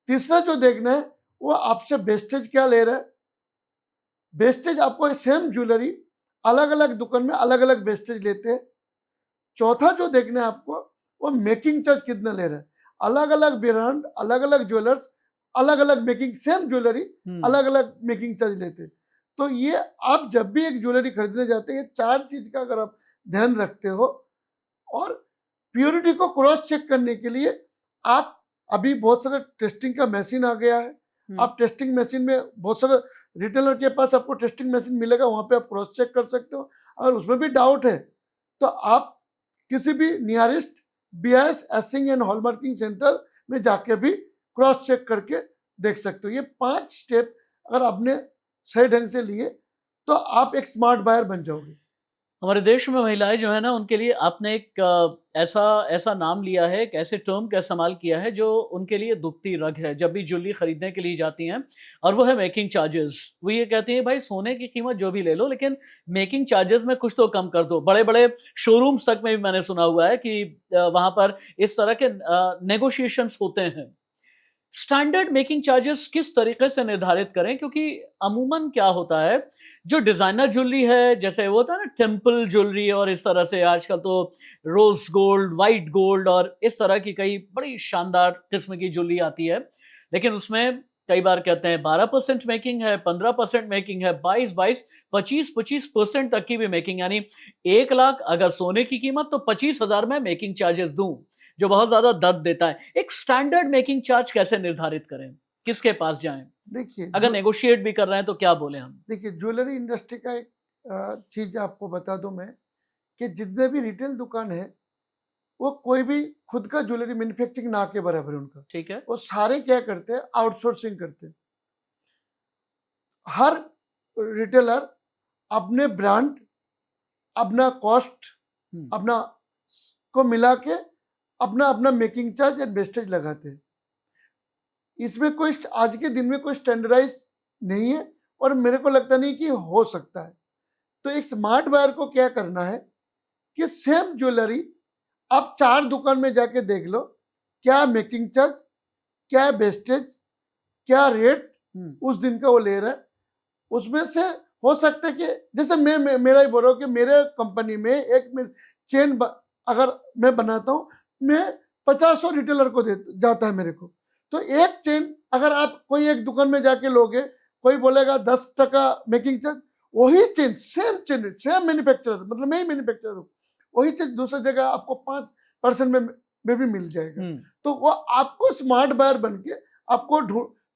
तीसरा जो देखना है वो आपसे वेस्टेज क्या ले रहा है। वेस्टेज आपको सेम ज्वेलरी अलग अलग दुकान में अलग अलग वेस्टेज लेते हैं। चौथा जो देखना है आपको, वो मेकिंग चार्ज कितना ले रहा है। अलग अलग ब्रांड, अलग अलग ज्वेलर्स अलग अलग मेकिंग, सेम ज्वेलरी अलग अलग मेकिंग चार्ज लेते हैं। तो ये आप जब भी एक ज्वेलरी खरीदने जाते हैं, ये चार चीज का अगर आप ध्यान रखते हो, और प्योरिटी को क्रॉस चेक करने के लिए आप, अभी बहुत सारे टेस्टिंग का मशीन आ गया है, आप टेस्टिंग मशीन में बहुत सारे रिटेलर के पास आपको टेस्टिंग मशीन मिलेगा, वहां पे आप क्रॉस चेक कर सकते हो। अगर उसमें भी डाउट है तो आप किसी भी nearest BIS assaying and hallmarking centre में जाके भी क्रॉस चेक करके देख सकते हो। ये 5 स्टेप अगर आपने सही ढंग से लिए तो आप एक स्मार्ट बायर बन जाओगे। हमारे देश में महिलाएं जो है ना, उनके लिए आपने एक ऐसा ऐसा नाम लिया है, एक ऐसे टर्म का इस्तेमाल किया है जो उनके लिए दुखती रग है जब भी ज्वेलरी खरीदने के लिए जाती हैं, और वो है मेकिंग चार्जेस। वो ये कहती हैं भाई सोने की कीमत जो भी ले लो, लेकिन मेकिंग चार्जेस में कुछ तो कम कर दो। बड़े बड़े शोरूम्स तक में भी मैंने सुना हुआ है कि वहां पर इस तरह के नेगोशिएशंस होते हैं। स्टैंडर्ड मेकिंग चार्जेस किस तरीके से निर्धारित करें, क्योंकि अमूमन क्या होता है, जो डिजाइनर ज्वेलरी है, जैसे वो होता है ना टेम्पल ज्वेलरी, और इस तरह से आजकल तो रोज गोल्ड, वाइट गोल्ड और इस तरह की कई बड़ी शानदार किस्म की ज्वेलरी आती है, लेकिन उसमें कई बार कहते हैं 12% मेकिंग है, 15% मेकिंग है, 22 25% तक की भी मेकिंग। यानी 1 लाख अगर सोने की कीमत, तो 25,000 में मेकिंग चार्जेस दूं, जो बहुत ज्यादा दर्द देता है। एक स्टैंडर्ड मेकिंग चार्ज कैसे निर्धारित करें, किसके पास जाएं? देखिए, अगर नेगोशिएट भी कर रहे हैं तो क्या बोले हम? देखिए ज्वेलरी इंडस्ट्री का एक चीज आपको बता दूं मैं, कि जितने भी रिटेल दुकान है वो कोई भी खुद का ज्वेलरी मैन्युफैक्चरिंग ना के बराबर है उनका। ठीक है। वो सारे क्या करते हैं, आउटसोर्सिंग करते हैं। हर रिटेलर अपने ब्रांड, अपना कॉस्ट, अपना को मिला के अपना अपना मेकिंग चार्ज एंड वेस्टेज लगाते हैं। इसमें कोई आज के दिन में कोई स्टैंडर्डाइज नहीं है, और मेरे को लगता नहीं कि हो सकता है। तो एक स्मार्ट बायर को क्या करना है कि सेम ज्वेलरी आप 4 दुकान में जाके देख लो, क्या मेकिंग चार्ज, क्या वेस्टेज, क्या रेट, उस दिन का वो ले रहा है। उसमें से हो सकता है कि जैसे मेरा ही बोल रहा हूँ कि मेरे कंपनी में एक चेन अगर मैं बनाता हूँ, मैं 50 रिटेलर को जाता है मेरे को। तो एक चेन अगर आप कोई एक दुकान में जाके लोगे, कोई बोलेगा 10% मेकिंग चार्ज, वही चेन सेम मैन्युफैक्चरर, मतलब मैं ही मैन्युफैक्चरर हूँ, वही चीज दूसरी जगह आपको 5% में भी मिल जाएगा। तो वो आपको स्मार्ट बायर बन के आपको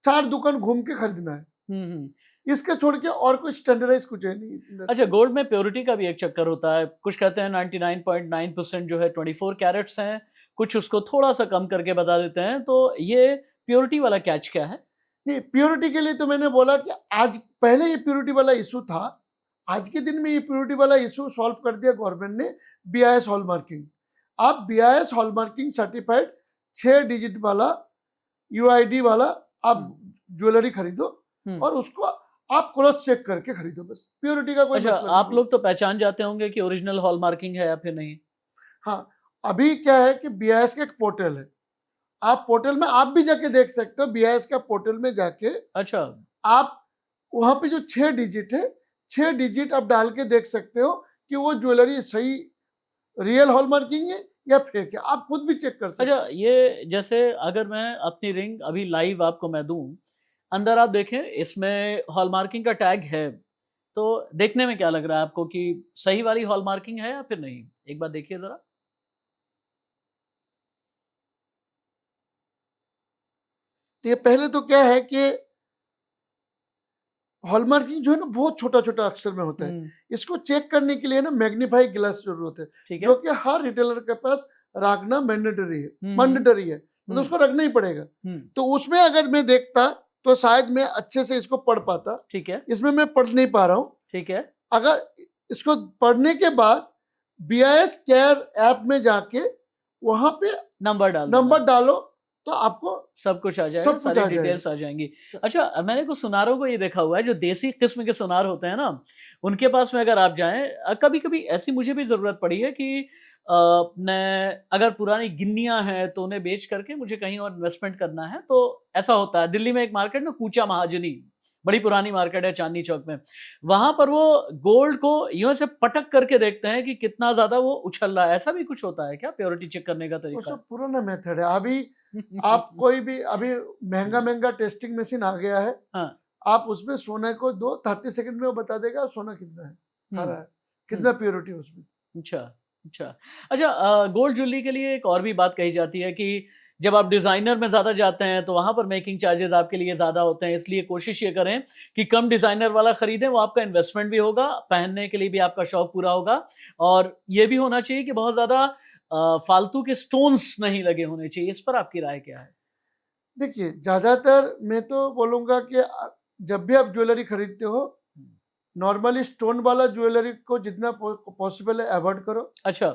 4 दुकान घूम के खरीदना है। इसके छोड़ के और कोई स्टैंडर्डाइज कुछ है नहीं। अच्छा, गोल्ड में प्योरिटी का भी एक चक्कर होता है। कुछ कहते हैं 99.9% जो है 24 कैरेट्स हैं, कुछ उसको थोड़ा सा कम करके बता देते हैं। तो ये प्योरिटी वाला कैच क्या है? नहीं, प्योरिटी के लिए तो मैंने बोला कि आज पहले ये प्योरिटी वाला इशू था, आज के दिन में ये प्योरिटी वाला इशू सॉल्व कर दिया गवर्नमेंट ने, BIS हॉलमार्किंग। आप BIS हॉलमार्किंग सर्टिफाइड 6 डिजिट वाला UID वाला आप ज्वेलरी खरीदो और उसको आप क्रॉस चेक करके खरीदो, बस प्योरिटी का कोई अच्छा, मसला आप नहीं। लोग तो पहचान जाते होंगे कि ओरिजिनल हॉलमार्किंग है या फिर नहीं? हाँ, अभी क्या है कि BIS का एक पोर्टल है, आप पोर्टल में आप भी जाके देख सकते हो। BIS का पोर्टल में जाके अच्छा, आप वहां पे जो 6 डिजिट है, 6 डिजिट आप डाल के देख सकते हो कि वो ज्वेलरी सही रियल हॉलमार्किंग है या फेक है, आप खुद भी चेक कर सकते हो। अच्छा, ये जैसे अगर मैं अपनी रिंग अभी लाइव आपको मैं दूं, अंदर आप देखें इसमें हॉलमार्किंग का टैग है, तो देखने में क्या लग रहा है आपको कि सही वाली हॉलमार्किंग है या फिर नहीं? एक बार देखिए जरा। तो ये पहले तो क्या है कि हॉलमार्किंग जो है ना बहुत छोटा छोटा अक्षर में होता है, इसको चेक करने के लिए ना मैग्नीफाई ग्लास जरूरत है, ठीक है। जो कि हर रिटेलर के पास रखना मैंडेटरी है, मतलब उसको रखना ही पड़ेगा। तो उसमें अगर मैं देखता तो शायद मैं अच्छे से इसको पढ़ पाता। ठीक है, इसमें मैं पढ़ नहीं पा रहा हूँ। ठीक है। अगर इसको पढ़ने के बाद BIS केयर ऐप में जाके वहां पे नंबर डालो तो आपको सब कुछ आ जाएगा, सब कुछ सारी आ डिटेल्स आ जाएंगी। अच्छा, मैंने कुछ सुनारों को ये देखा हुआ है, जो देसी किस्म के सुनार होते हैं ना, उनके पास में अगर आप जाएं, कभी कभी ऐसी मुझे भी जरूरत पड़ी है कि मैं अगर पुरानी गिन्नियां हैं तो उन्हें बेच करके मुझे कहीं और इन्वेस्टमेंट करना है, तो ऐसा होता है। दिल्ली में एक मार्केट में कूचा महाजनी, बड़ी पुरानी मार्केट है चांदनी चौक में, वहां पर वो गोल्ड को यूं से पटक करके देखते हैं कि कितना ज्यादा वो उछल रहा है। ऐसा भी कुछ होता है क्या, प्योरिटी चेक करने का वो तरीका? सब पुराना मेथड है। अभी आप कोई भी अभी महंगा टेस्टिंग मशीन आ गया है, हाँ, आप उसमें सोने को दो 30 सेकंड में वो बता देगा सोना कितना है, खरा है, कितना प्योरिटी है उसमें। अच्छा, अच्छा। अच्छा, गोल्ड ज्वेलरी के लिए एक और भी बात कही जाती है कि जब आप डिज़ाइनर में ज़्यादा जाते हैं तो वहाँ पर मेकिंग चार्जेज़ आपके लिए ज़्यादा होते हैं, इसलिए कोशिश ये करें कि कम डिज़ाइनर वाला खरीदें, वो आपका इन्वेस्टमेंट भी होगा, पहनने के लिए भी आपका शौक पूरा होगा, और ये भी होना चाहिए कि बहुत ज़्यादा फालतू के स्टोन्स नहीं लगे होने चाहिए। इस पर आपकी राय क्या है? देखिए, ज्यादातर मैं तो बोलूंगा कि जब भी आप ज्वेलरी खरीदते हो, नॉर्मली स्टोन वाला ज्वेलरी को जितना पॉसिबल है अवॉइड करो, अच्छा,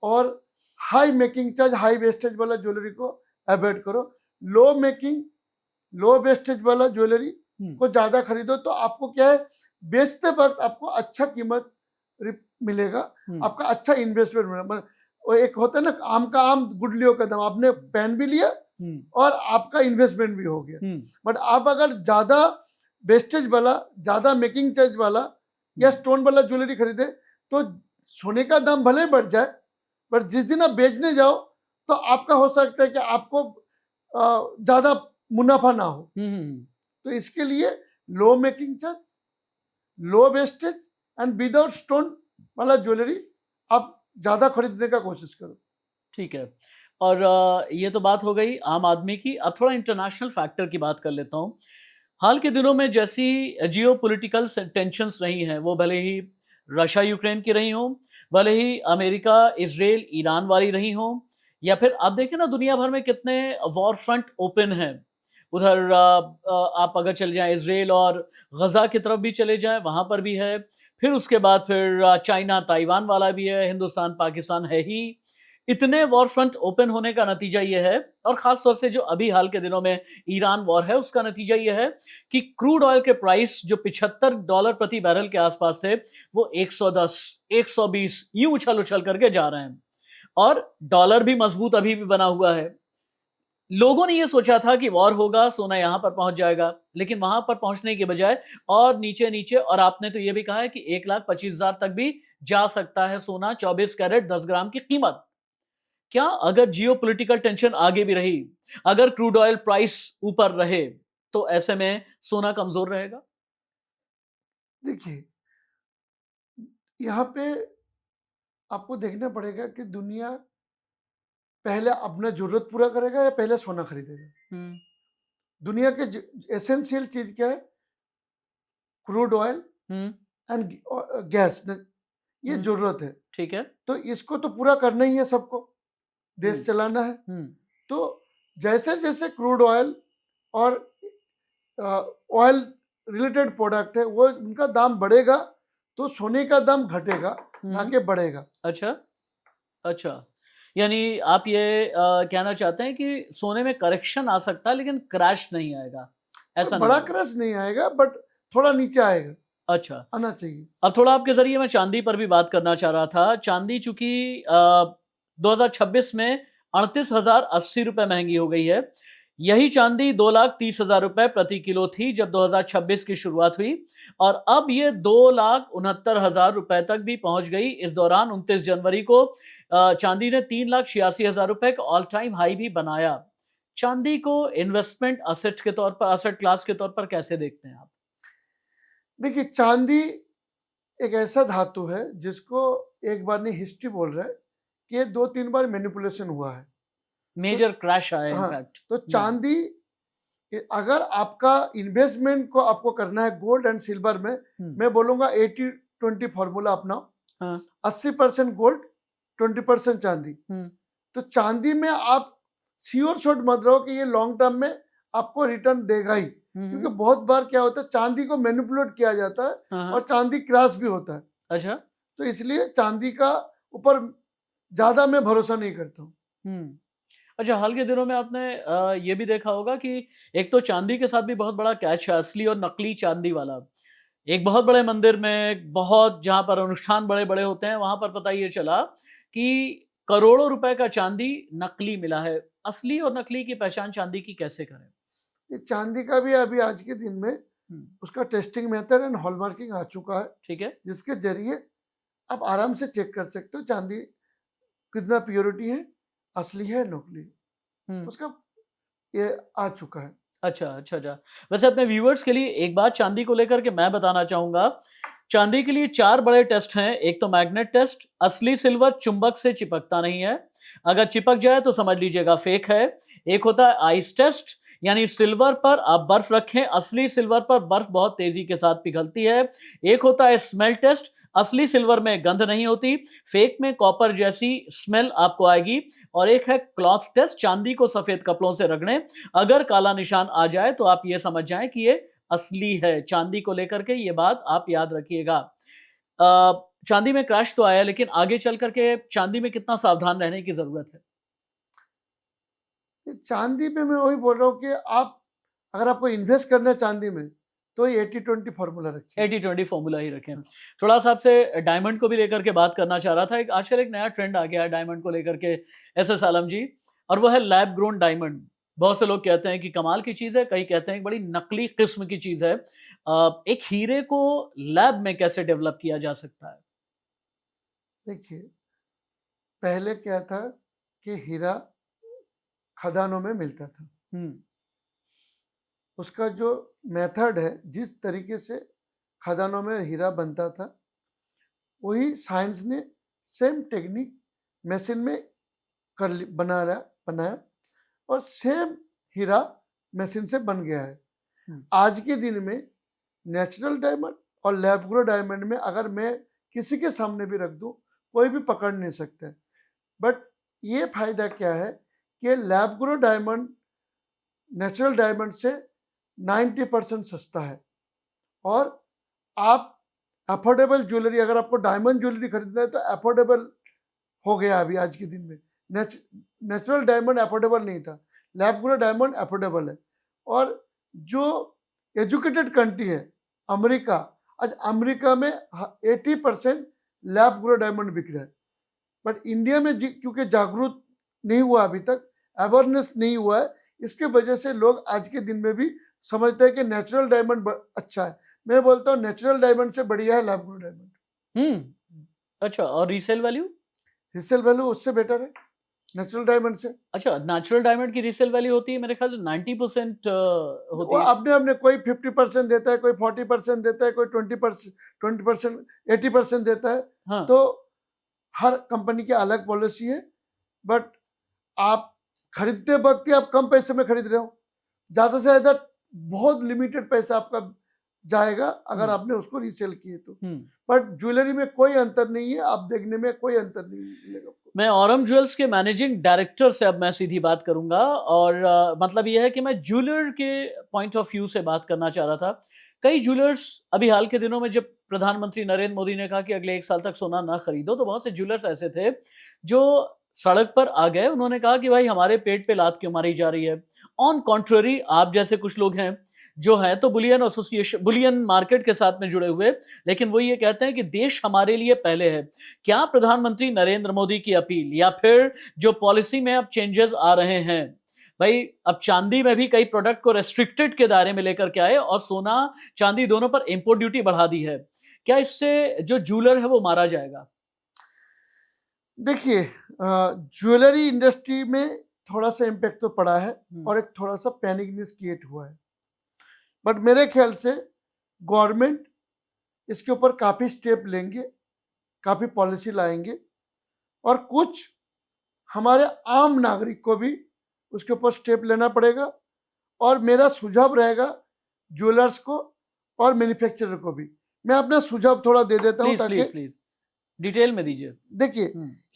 और high making charge high wastage वाला ज्वेलरी को अवॉइड करो। लो वेस्टेज वाला ज्वेलरी को ज्यादा खरीदो तो आपको क्या है, बेचते वक्त आपको अच्छा कीमत मिलेगा, आपका अच्छा इन्वेस्टमेंट मिलेगा। वो एक होता है ना, आम का आम गुठलियों का दाम, आपने पहन भी लिया और आपका इन्वेस्टमेंट भी हो गया। बट आप अगर ज्यादा वेस्टेज वाला, ज्यादा मेकिंग चार्ज वाला या स्टोन वाला ज्वेलरी खरीदे तो सोने का दाम भले बढ़ जाए, पर जिस दिन आप बेचने जाओ तो आपका हो सकता है कि आपको ज्यादा मुनाफा ना हो। तो इसके लिए low making charge, low wastage and without stone वाला ज्वेलरी आप ज्यादा खरीदने का कोशिश करो। ठीक है। और ये तो बात हो गई आम आदमी की। अब थोड़ा इंटरनेशनल फैक्टर की बात कर लेता हूँ। हाल के दिनों में जैसी जियो पोलिटिकल टेंशंस रही हैं, वो भले ही रशिया यूक्रेन की रही हों, भले ही अमेरिका इजराइल ईरान वाली रही हों, या फिर आप देखें ना दुनिया भर में कितने वॉर फ्रंट ओपन हैं। उधर आप अगर चले जाएं इजराइल और गजा की तरफ भी चले जाएं, वहाँ पर भी है। फिर उसके बाद फिर चाइना ताइवान वाला भी है, हिंदुस्तान पाकिस्तान है ही। इतने वॉर फ्रंट ओपन होने का नतीजा ये है, और खासतौर से जो अभी हाल के दिनों में ईरान वॉर है उसका नतीजा ये है कि क्रूड ऑयल के प्राइस जो $75 प्रति बैरल के आसपास थे, वो 110 120 यूं उछल उछल करके जा रहे हैं, और डॉलर भी मजबूत अभी भी बना हुआ है। लोगों ने ये सोचा था कि वॉर होगा, सोना यहाँ पर पहुंच जाएगा, लेकिन वहां पर पहुंचने के बजाय और नीचे नीचे, और आपने तो ये भी कहा है कि 1,25,000 तक भी जा सकता है सोना, 24 कैरेट 10 ग्राम की कीमत। क्या अगर जियोपॉलिटिकल टेंशन आगे भी रही, अगर क्रूड ऑयल प्राइस ऊपर रहे, तो ऐसे में सोना कमजोर रहेगा? देखिए, यहाँ पे आपको देखना पड़ेगा कि दुनिया पहले अपना जरूरत पूरा करेगा या पहले सोना खरीदेगा। हम्म। दुनिया के एसेंशियल चीज क्या है? Crude oil hmm. And gas, ये हम्म। जरूरत है। ठीक है। तो इसको तो पूरा करना ही है सबको, देश हम्म। चलाना है। हम्म। तो जैसे जैसे क्रूड ऑयल और ऑयल रिलेटेड प्रोडक्ट है वो उनका दाम बढ़ेगा तो सोने का दाम घटेगा, ना कि बढ़ेगा। अच्छा। अच्छा, यानी आप ये कहना चाहते हैं कि सोने में करेक्शन आ सकता है लेकिन क्रैश नहीं आएगा, कोई ऐसा नहीं बड़ा होगा? क्रैश नहीं आएगा, बट थोड़ा नीचे आएगा, अच्छा। आना चाहिए। अब थोड़ा आपके जरिए मैं चांदी पर भी बात करना चाह रहा था। चांदी चूंकि 2026 में 38,080 रुपए महंगी हो गई है। यही चांदी 2,30,000 रुपए प्रति किलो थी जब 2026 की शुरुआत हुई, और अब ये 2,69,000 रुपए तक भी पहुंच गई। इस दौरान 29 जनवरी को चांदी ने 3,86,000 रुपए का ऑल टाइम हाई भी बनाया। चांदी को इन्वेस्टमेंट असेट के तौर पर, असेट क्लास के तौर पर कैसे देखते हैं आप? देखिए, चांदी एक ऐसा धातु है जिसको एक बार नहीं हिस्ट्री बोल रहा है कि ये 2-3 बार मैनिपुलेशन हुआ है। तो मेजर क्रैश आया हाँ, इनफैक्ट। तो चांदी अगर आपका इन्वेस्टमेंट को आपको करना है गोल्ड एंड सिल्वर में, मैं बोलूंगा 80-20 फॉर्मूला अपनाओ। हाँ। 80% गोल्ड, 20% चांदी। तो चांदी में आप श्योर शॉट मत रहो कि ये लॉन्ग टर्म में आपको रिटर्न देगा ही, क्योंकि बहुत बार क्या होता है चांदी को मैनिपुलेट किया जाता है हाँ। और चांदी क्रैश भी होता है। अच्छा। तो इसलिए चांदी का ऊपर ज्यादा मैं भरोसा नहीं करता हूँ। अच्छा, हाल के दिनों में आपने ये भी देखा होगा कि एक तो चांदी के साथ भी बहुत बड़ा कैच है, असली और नकली चांदी वाला। एक बहुत बड़े मंदिर में, बहुत जहां पर अनुष्ठान बड़े बड़े होते हैं, वहां पर पता ये चला कि करोड़ों रुपए का चांदी नकली मिला है। असली और नकली की पहचान चांदी की कैसे करें? ये चांदी का भी अभी आज के दिन में उसका टेस्टिंग मेथड एंड हॉलमार्किंग आ चुका है, ठीक है। जिसके जरिए आप आराम से चेक कर सकते हो चांदी कितना प्योरिटी है, असली है नकली है। उसका ये आ चुका है। अच्छा, अच्छा, अच्छा। वैसे अपने व्यूअर्स के लिए एक बात चांदी को लेकर के मैं बताना चाहूंगा। चांदी के लिए 4 बड़े टेस्ट हैं। एक तो मैग्नेट टेस्ट, असली सिल्वर चुंबक से चिपकता नहीं है। अगर चिपक जाए तो समझ लीजिएगा फेक है। एक होता है आइस टेस्ट, यानी सिल्वर पर आप बर्फ रखें, असली सिल्वर पर बर्फ बहुत तेजी के साथ पिघलती है। एक होता है स्मेल टेस्ट, असली सिल्वर में गंध नहीं होती, फेक में कॉपर जैसी स्मेल आपको आएगी। और एक है क्लॉथ टेस्ट, चांदी को सफेद कपड़ों से रगड़ें, अगर काला निशान आ जाए तो आप ये समझ जाएं कि ये असली है। चांदी को लेकर के ये बात आप याद रखिएगा। चांदी में क्रैश तो आया, लेकिन आगे चल करके चांदी में कितना सावधान रहने की जरूरत है? चांदी में मैं वही बोल रहा हूँ कि आप अगर आपको इन्वेस्ट करना है चांदी में तो ये 80-20 फॉर्मूला रखिए। 80-20 फॉर्मूला ही रखें। थोड़ा सा आपसे डायमंड को भी लेकर के बात करना चाह रहा था। एक आजकल एक नया ट्रेंड आ गया है डायमंड को लेकर के, एस आलम जी, और वो है लैब ग्रोन डायमंड। बहुत से लोग कहते हैं कि कमाल की चीज है, कई कहते हैं कि बड़ी नकली किस्म की चीज है। एक हीरे को लैब में कैसे डेवलप किया जा सकता है? देखिए, पहले क्या था कि हीरा खदानों में मिलता था। उसका जो मेथड है, जिस तरीके से खदानों में हीरा बनता था, वही साइंस ने सेम टेक्निक मशीन में बनाया और सेम हीरा मशीन से बन गया है। आज के दिन में नेचुरल डायमंड और लैब ग्रो डायमंड में अगर मैं किसी के सामने भी रख दूं, कोई भी पकड़ नहीं सकता है। बट ये फायदा क्या है कि lab grow diamond natural diamond से 90% सस्ता है, और आप अफोर्डेबल ज्वेलरी, अगर आपको डायमंड ज्वेलरी खरीदना है तो अफोर्डेबल हो गया अभी आज के दिन में। नेचुरल डायमंड अफोर्डेबल नहीं था, लैब ग्रो डायमंड अफोर्डेबल है। और जो एजुकेटेड कंट्री है अमेरिका, आज अमेरिका में 80% लैब ग्रो डायमंड बिक रहा है। बट इंडिया में क्योंकि जागरूक नहीं हुआ, अभी तक अवेयरनेस नहीं हुआ है इसके वजह से लोग आज के दिन में भी समझते हैं कि नेचुरल डायमंड अच्छा है। मैं बोलता हूँ नेचुरल डायमंड से बढ़िया है लैब ग्रोन डायमंड। अच्छा, और रीसेल वैल्यू? रीसेल वैल्यू उससे बेटर है नेचुरल डायमंड से। अच्छा, नेचुरल डायमंड की रीसेल वैल्यू होती है मेरे ख्याल से 90% वो होती है। अपने कोई 50% देता है, कोई 40% देता है, कोई 20%, 80% देता है। हाँ। तो हर कंपनी की अलग पॉलिसी है। बट आप खरीदते वक्त ही आप कम पैसे में खरीद रहे हो, ज्यादा से ज्यादा बहुत लिमिटेड पैसा आपका जाएगा अगर आपने उसको रीसेल किए तो। बट ज्वेलरी में कोई अंतर नहीं है, आप देखने में कोई अंतर नहीं मिलेगा आपको। मैं औरम ज्वेल्स के मैनेजिंग डायरेक्टर से अब मैं सीधी बात करूंगा, और मतलब यह है कि मैं ज्वेलर के पॉइंट ऑफ व्यू से बात करना चाह रहा था। कई ज्वेलर्स अभी हाल के दिनों में, जब प्रधानमंत्री नरेंद्र मोदी ने कहा कि अगले 1 साल तक सोना ना खरीदो, तो बहुत से ज्वेलर्स ऐसे थे जो सड़क पर आ गए। उन्होंने कहा कि भाई हमारे पेट पे लात क्यों मारी जा रही है। ऑन कॉन्ट्ररी, आप जैसे कुछ लोग हैं जो हैं तो बुलियन एसोसिएशन, बुलियन मार्केट के साथ में जुड़े हुए, लेकिन वो ये कहते हैं कि देश हमारे लिए पहले है। क्या प्रधानमंत्री नरेंद्र मोदी की अपील या फिर जो पॉलिसी में अब चेंजेस आ रहे हैं, भाई अब चांदी में भी कई प्रोडक्ट को रेस्ट्रिक्टेड के दायरे में लेकर के आए और सोना चांदी दोनों पर इंपोर्ट ड्यूटी बढ़ा दी है, क्या इससे जो ज्वेलर है वो मारा जाएगा? देखिए, ज्वेलरी इंडस्ट्री में थोड़ा सा इम्पैक्ट तो पड़ा है और एक थोड़ा सा पैनिकनेस क्रिएट हुआ है। बट मेरे ख्याल से गवर्नमेंट इसके ऊपर काफ़ी स्टेप लेंगे, काफ़ी पॉलिसी लाएंगे, और कुछ हमारे आम नागरिक को भी उसके ऊपर स्टेप लेना पड़ेगा। और मेरा सुझाव रहेगा ज्वेलर्स को और मैन्युफैक्चरर को भी। मैं अपना सुझाव थोड़ा दे देता हूँ ताकि प्लीज डिटेल में दीजिए। देखिए,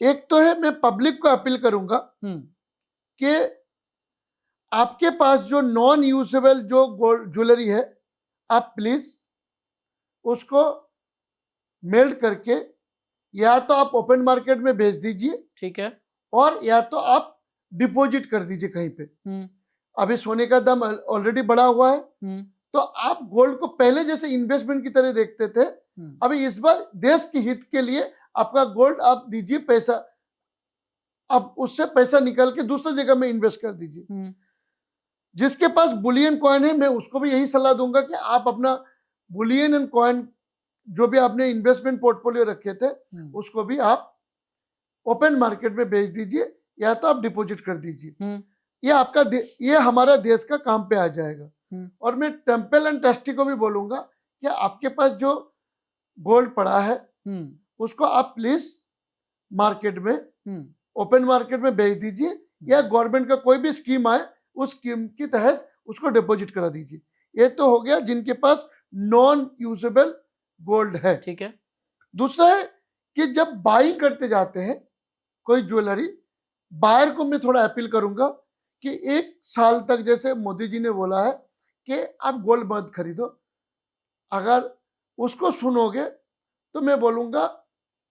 एक तो है, मैं पब्लिक को अपील करूंगा कि आपके पास जो नॉन यूजेबल जो ज्वेलरी है, आप प्लीज उसको मेल्ट करके या तो आप ओपन मार्केट में बेच दीजिए, ठीक है, और या तो आप डिपॉजिट कर दीजिए कहीं पे। अभी सोने का दाम ऑलरेडी बढ़ा हुआ है, तो आप गोल्ड को पहले जैसे इन्वेस्टमेंट की तरह देखते थे, अभी इस बार देश के हित के लिए आपका गोल्ड आप दीजिए पैसा, आप उससे पैसा निकाल के दूसरी जगह में इन्वेस्ट कर दीजिए। जिसके पास बुलियन कॉइन है, मैं उसको भी यही सलाह दूंगा कि आप अपना बुलियन एंड कॉइन जो भी आपने इन्वेस्टमेंट पोर्टफोलियो रखे थे उसको भी आप ओपन मार्केट में बेच दीजिए या तो आप डिपॉजिट कर दीजिए। ये आपका ये हमारा देश का काम पे आ जाएगा। और मैं टेम्पल एंड ट्रस्टी को भी बोलूंगा कि आपके पास जो गोल्ड पड़ा है उसको आप प्लीज मार्केट में ओपन मार्केट में बेच दीजिए, या गवर्नमेंट का कोई भी स्कीम आए उस स्कीम के तहत उसको डिपॉजिट करा दीजिए। ये तो हो गया जिनके पास नॉन यूजेबल गोल्ड है। ठीक है। दूसरा है कि जब बाइंग करते जाते हैं कोई ज्वेलरी, बायर को मैं थोड़ा अपील करूंगा कि 1 साल तक, जैसे मोदी जी ने बोला है कि आप गोल्ड मत खरीदो, अगर उसको सुनोगे तो मैं बोलूंगा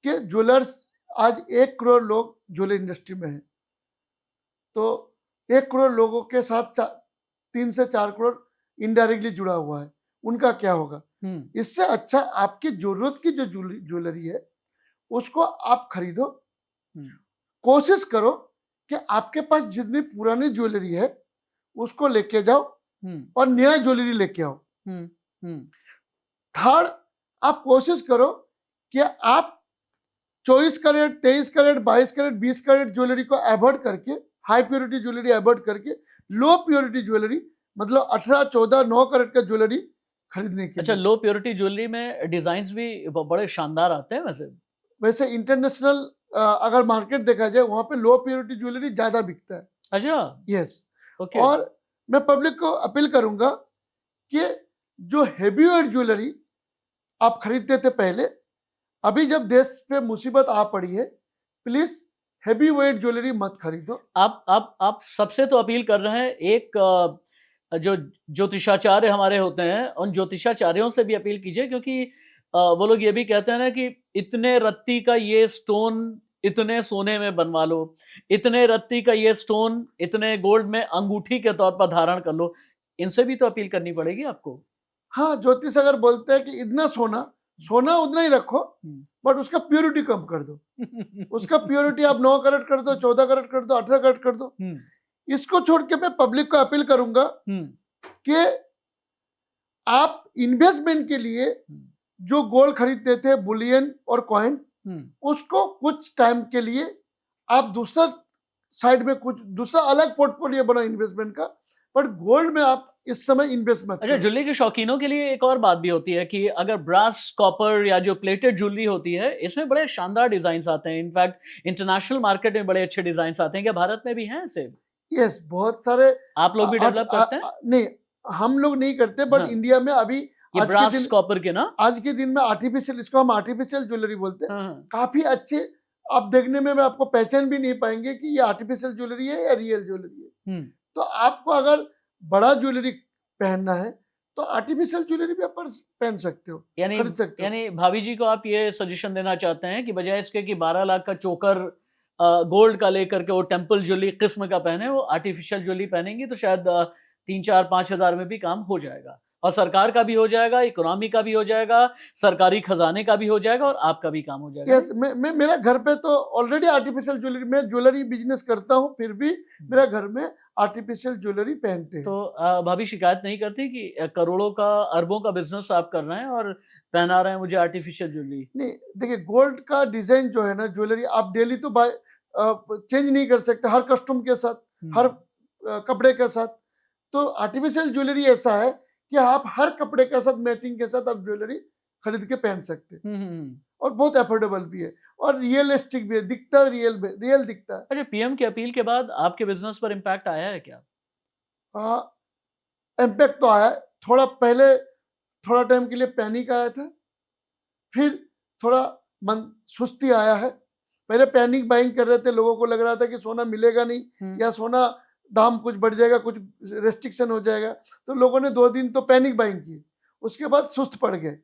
कि ज्वेलर्स, आज 1 करोड़ लोग ज्वेलरी इंडस्ट्री में हैं, तो 1 करोड़ लोगों के साथ 3 से 4 करोड़ इनडायरेक्टली जुड़ा हुआ है, उनका क्या होगा? इससे अच्छा आपकी जरूरत की जो ज्वेलरी है उसको आप खरीदो। कोशिश करो कि आपके पास जितनी पुरानी ज्वेलरी है उसको लेके जाओ और नया ज्वेलरी लेके आओ। थर्ड, आप कोशिश करो कि आप 24 carat, 23 carat, 22 carat, 20 carat jewellery को अवॉइड करके, हाई प्योरिटी ज्वेलरी अवॉइड करके लो प्योरिटी ज्वेलरी, मतलब 18, 14, 9 कैरेट का ज्वेलरी खरीदने के अच्छा, लिए। लो प्योरिटी ज्वेलरी में डिजाइन्स भी बड़े शानदार आते हैं। वैसे इंटरनेशनल अगर मार्केट देखा जाए वहां पे लो प्योरिटी ज्वेलरी ज्यादा बिकता है। अच्छा, यस। ओके। और मैं पब्लिक को अपील करूंगा कि जो हेवी वेट ज्वेलरी आप खरीदते थे पहले, अभी जब देश पे मुसीबत आ पड़ी है, प्लीज हेवी वेट ज्वेलरी मत खरीदो। आप सबसे तो अपील कर रहे हैं, एक जो ज्योतिषाचार्य हमारे होते हैं उन ज्योतिषाचार्यों से भी अपील कीजिए, क्योंकि वो लोग ये भी कहते हैं ना कि इतने रत्ती का ये स्टोन इतने सोने में बनवा लो, इतने रत्ती का ये स्टोन इतने गोल्ड में अंगूठी के तौर पर धारण कर लो। इनसे भी तो अपील करनी पड़ेगी आपको। हाँ, ज्योतिष अगर बोलते हैं कि इतना सोना उतना ही रखो, बट उसका प्योरिटी कम कर दो। उसका प्योरिटी आप 9 कैरेट कर दो, 14 कैरेट कर दो, 18 कैरेट कर दो। इसको छोड़ के मैं पब्लिक को अपील करूंगा कि आप इन्वेस्टमेंट के लिए जो गोल्ड खरीदते थे, बुलियन और कॉइन, उसको कुछ टाइम के लिए आप दूसरा साइड में कुछ दूसरा अलग पोर्टफोलियो बनाओ इन्वेस्टमेंट का, पर गोल्ड में आप इस समय इन्वेस्ट मत अच्छा, करो। ज्वेलरी के शौकीनों के लिए एक और बात भी होती है कि अगर ब्रास, कॉपर या जो प्लेटेड ज्वेलरी होती है, इसमें बड़े शानदार डिजाइन आते हैं। इनफैक्ट इंटरनेशनल मार्केट में बड़े अच्छे डिजाइन आते हैं। क्या भारत में भी हैं ऐसे? यस, बहुत सारे। आप लोग भी डेवलप करते हैं? नहीं, हम लोग नहीं करते, बट हाँ। इंडिया में अभी ये आज के ब्रास दिन कॉपर के ना? आज के दिन में आर्टिफिशियल, इसको हम आर्टिफिशियल ज्वेलरी बोलते हैं, हाँ। काफी अच्छे। आप देखने में आपको पहचान भी नहीं पाएंगे कि ये आर्टिफिशियल ज्वेलरी है या रियल ज्वेलरी है। तो आपको अगर बड़ा ज्वेलरी पहनना है तो आर्टिफिशियल ज्वेलरी भी आप पहन सकते हो, खरीद सकते हो। यानी भाभी जी को आप ये सजेशन देना चाहते हैं कि बजाय इसके कि 12 लाख का चोकर गोल्ड का लेकर के वो टेम्पल ज्वेलरी किस्म का पहने, वो आर्टिफिशियल ज्वेलरी पहनेंगी तो शायद 3-4-5 हज़ार में भी काम हो जाएगा, और सरकार का भी हो जाएगा, इकोनॉमी का भी हो जाएगा, सरकारी खजाने का भी हो जाएगा, और आपका भी काम हो जाएगा। यस, मैं मेरा घर पे तो ऑलरेडी आर्टिफिशियल ज्वेलरी, मैं ज्वेलरी बिजनेस करता हूँ, फिर भी मेरा घर में आर्टिफिशियल ज्वेलरी पहनते हैं। तो भाभी शिकायत नहीं करती कि करोड़ों का, अरबों का बिजनेस आप कर रहे हैं और पहना रहे हैं मुझे आर्टिफिशियल ज्वेलरी? नहीं, देखिए, गोल्ड का डिजाइन जो है ना, ज्वेलरी आप डेली तो चेंज नहीं कर सकते हर कस्टम के साथ, हर कपड़े के साथ। तो आर्टिफिशियल ज्वेलरी ऐसा है कि आप हर कपड़े के साथ, मैचिंग के साथ आप ज्वेलरी खरीद के पहन सकते हैं, और बहुत अफोर्डेबल भी है और रियलिस्टिक भी है, दिखता है रियल दिखता है। अच्छा, पीएम की अपील के बाद आपके बिजनेस पर इम्पैक्ट आया है क्या? हाँ, इम्पैक्ट तो आया है। थोड़ा पहले थोड़ा टाइम के लिए पैनिक आया था, फिर थोड़ा मन सुस्ती आया है। पहले पैनिक बाइंग कर रहे थे, लोगों को लग रहा था कि सोना मिलेगा नहीं, या सोना दाम कुछ बढ़ जाएगा, कुछ रेस्ट्रिक्शन हो जाएगा, तो लोगों ने 2 दिन तो पैनिक बाइंग की, उसके बाद सुस्त पड़ गए,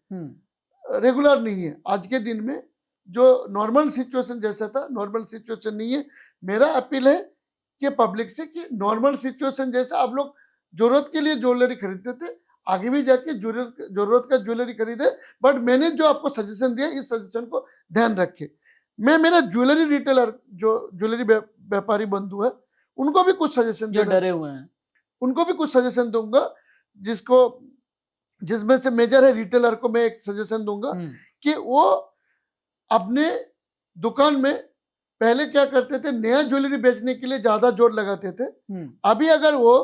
रेगुलर नहीं है। आज के दिन में जो नॉर्मल सिचुएशन जैसा था, नॉर्मल सिचुएशन नहीं है। मेरा अपील है कि पब्लिक से कि नॉर्मल सिचुएशन जैसा आप लोग जरूरत के लिए ज्वेलरी खरीदते थे, आगे भी जाके जरूरत का ज्वेलरी खरीदे, बट मैंने जो आपको सजेशन दिया, इस सजेशन को ध्यान रखे। मैं मेरा ज्वेलरी रिटेलर, जो ज्वेलरी व्यापारी बंधु है, उनको भी कुछ सजेशन जो डरे हुए हैं, उनको भी कुछ सजेशन दूंगा, जिसमें से मेजर है रिटेलर को मैं एक सजेशन दूंगा कि वो अपने दुकान में पहले क्या करते थे, नया ज्वेलरी बेचने के लिए ज्यादा जोर लगाते थे। अभी अगर वो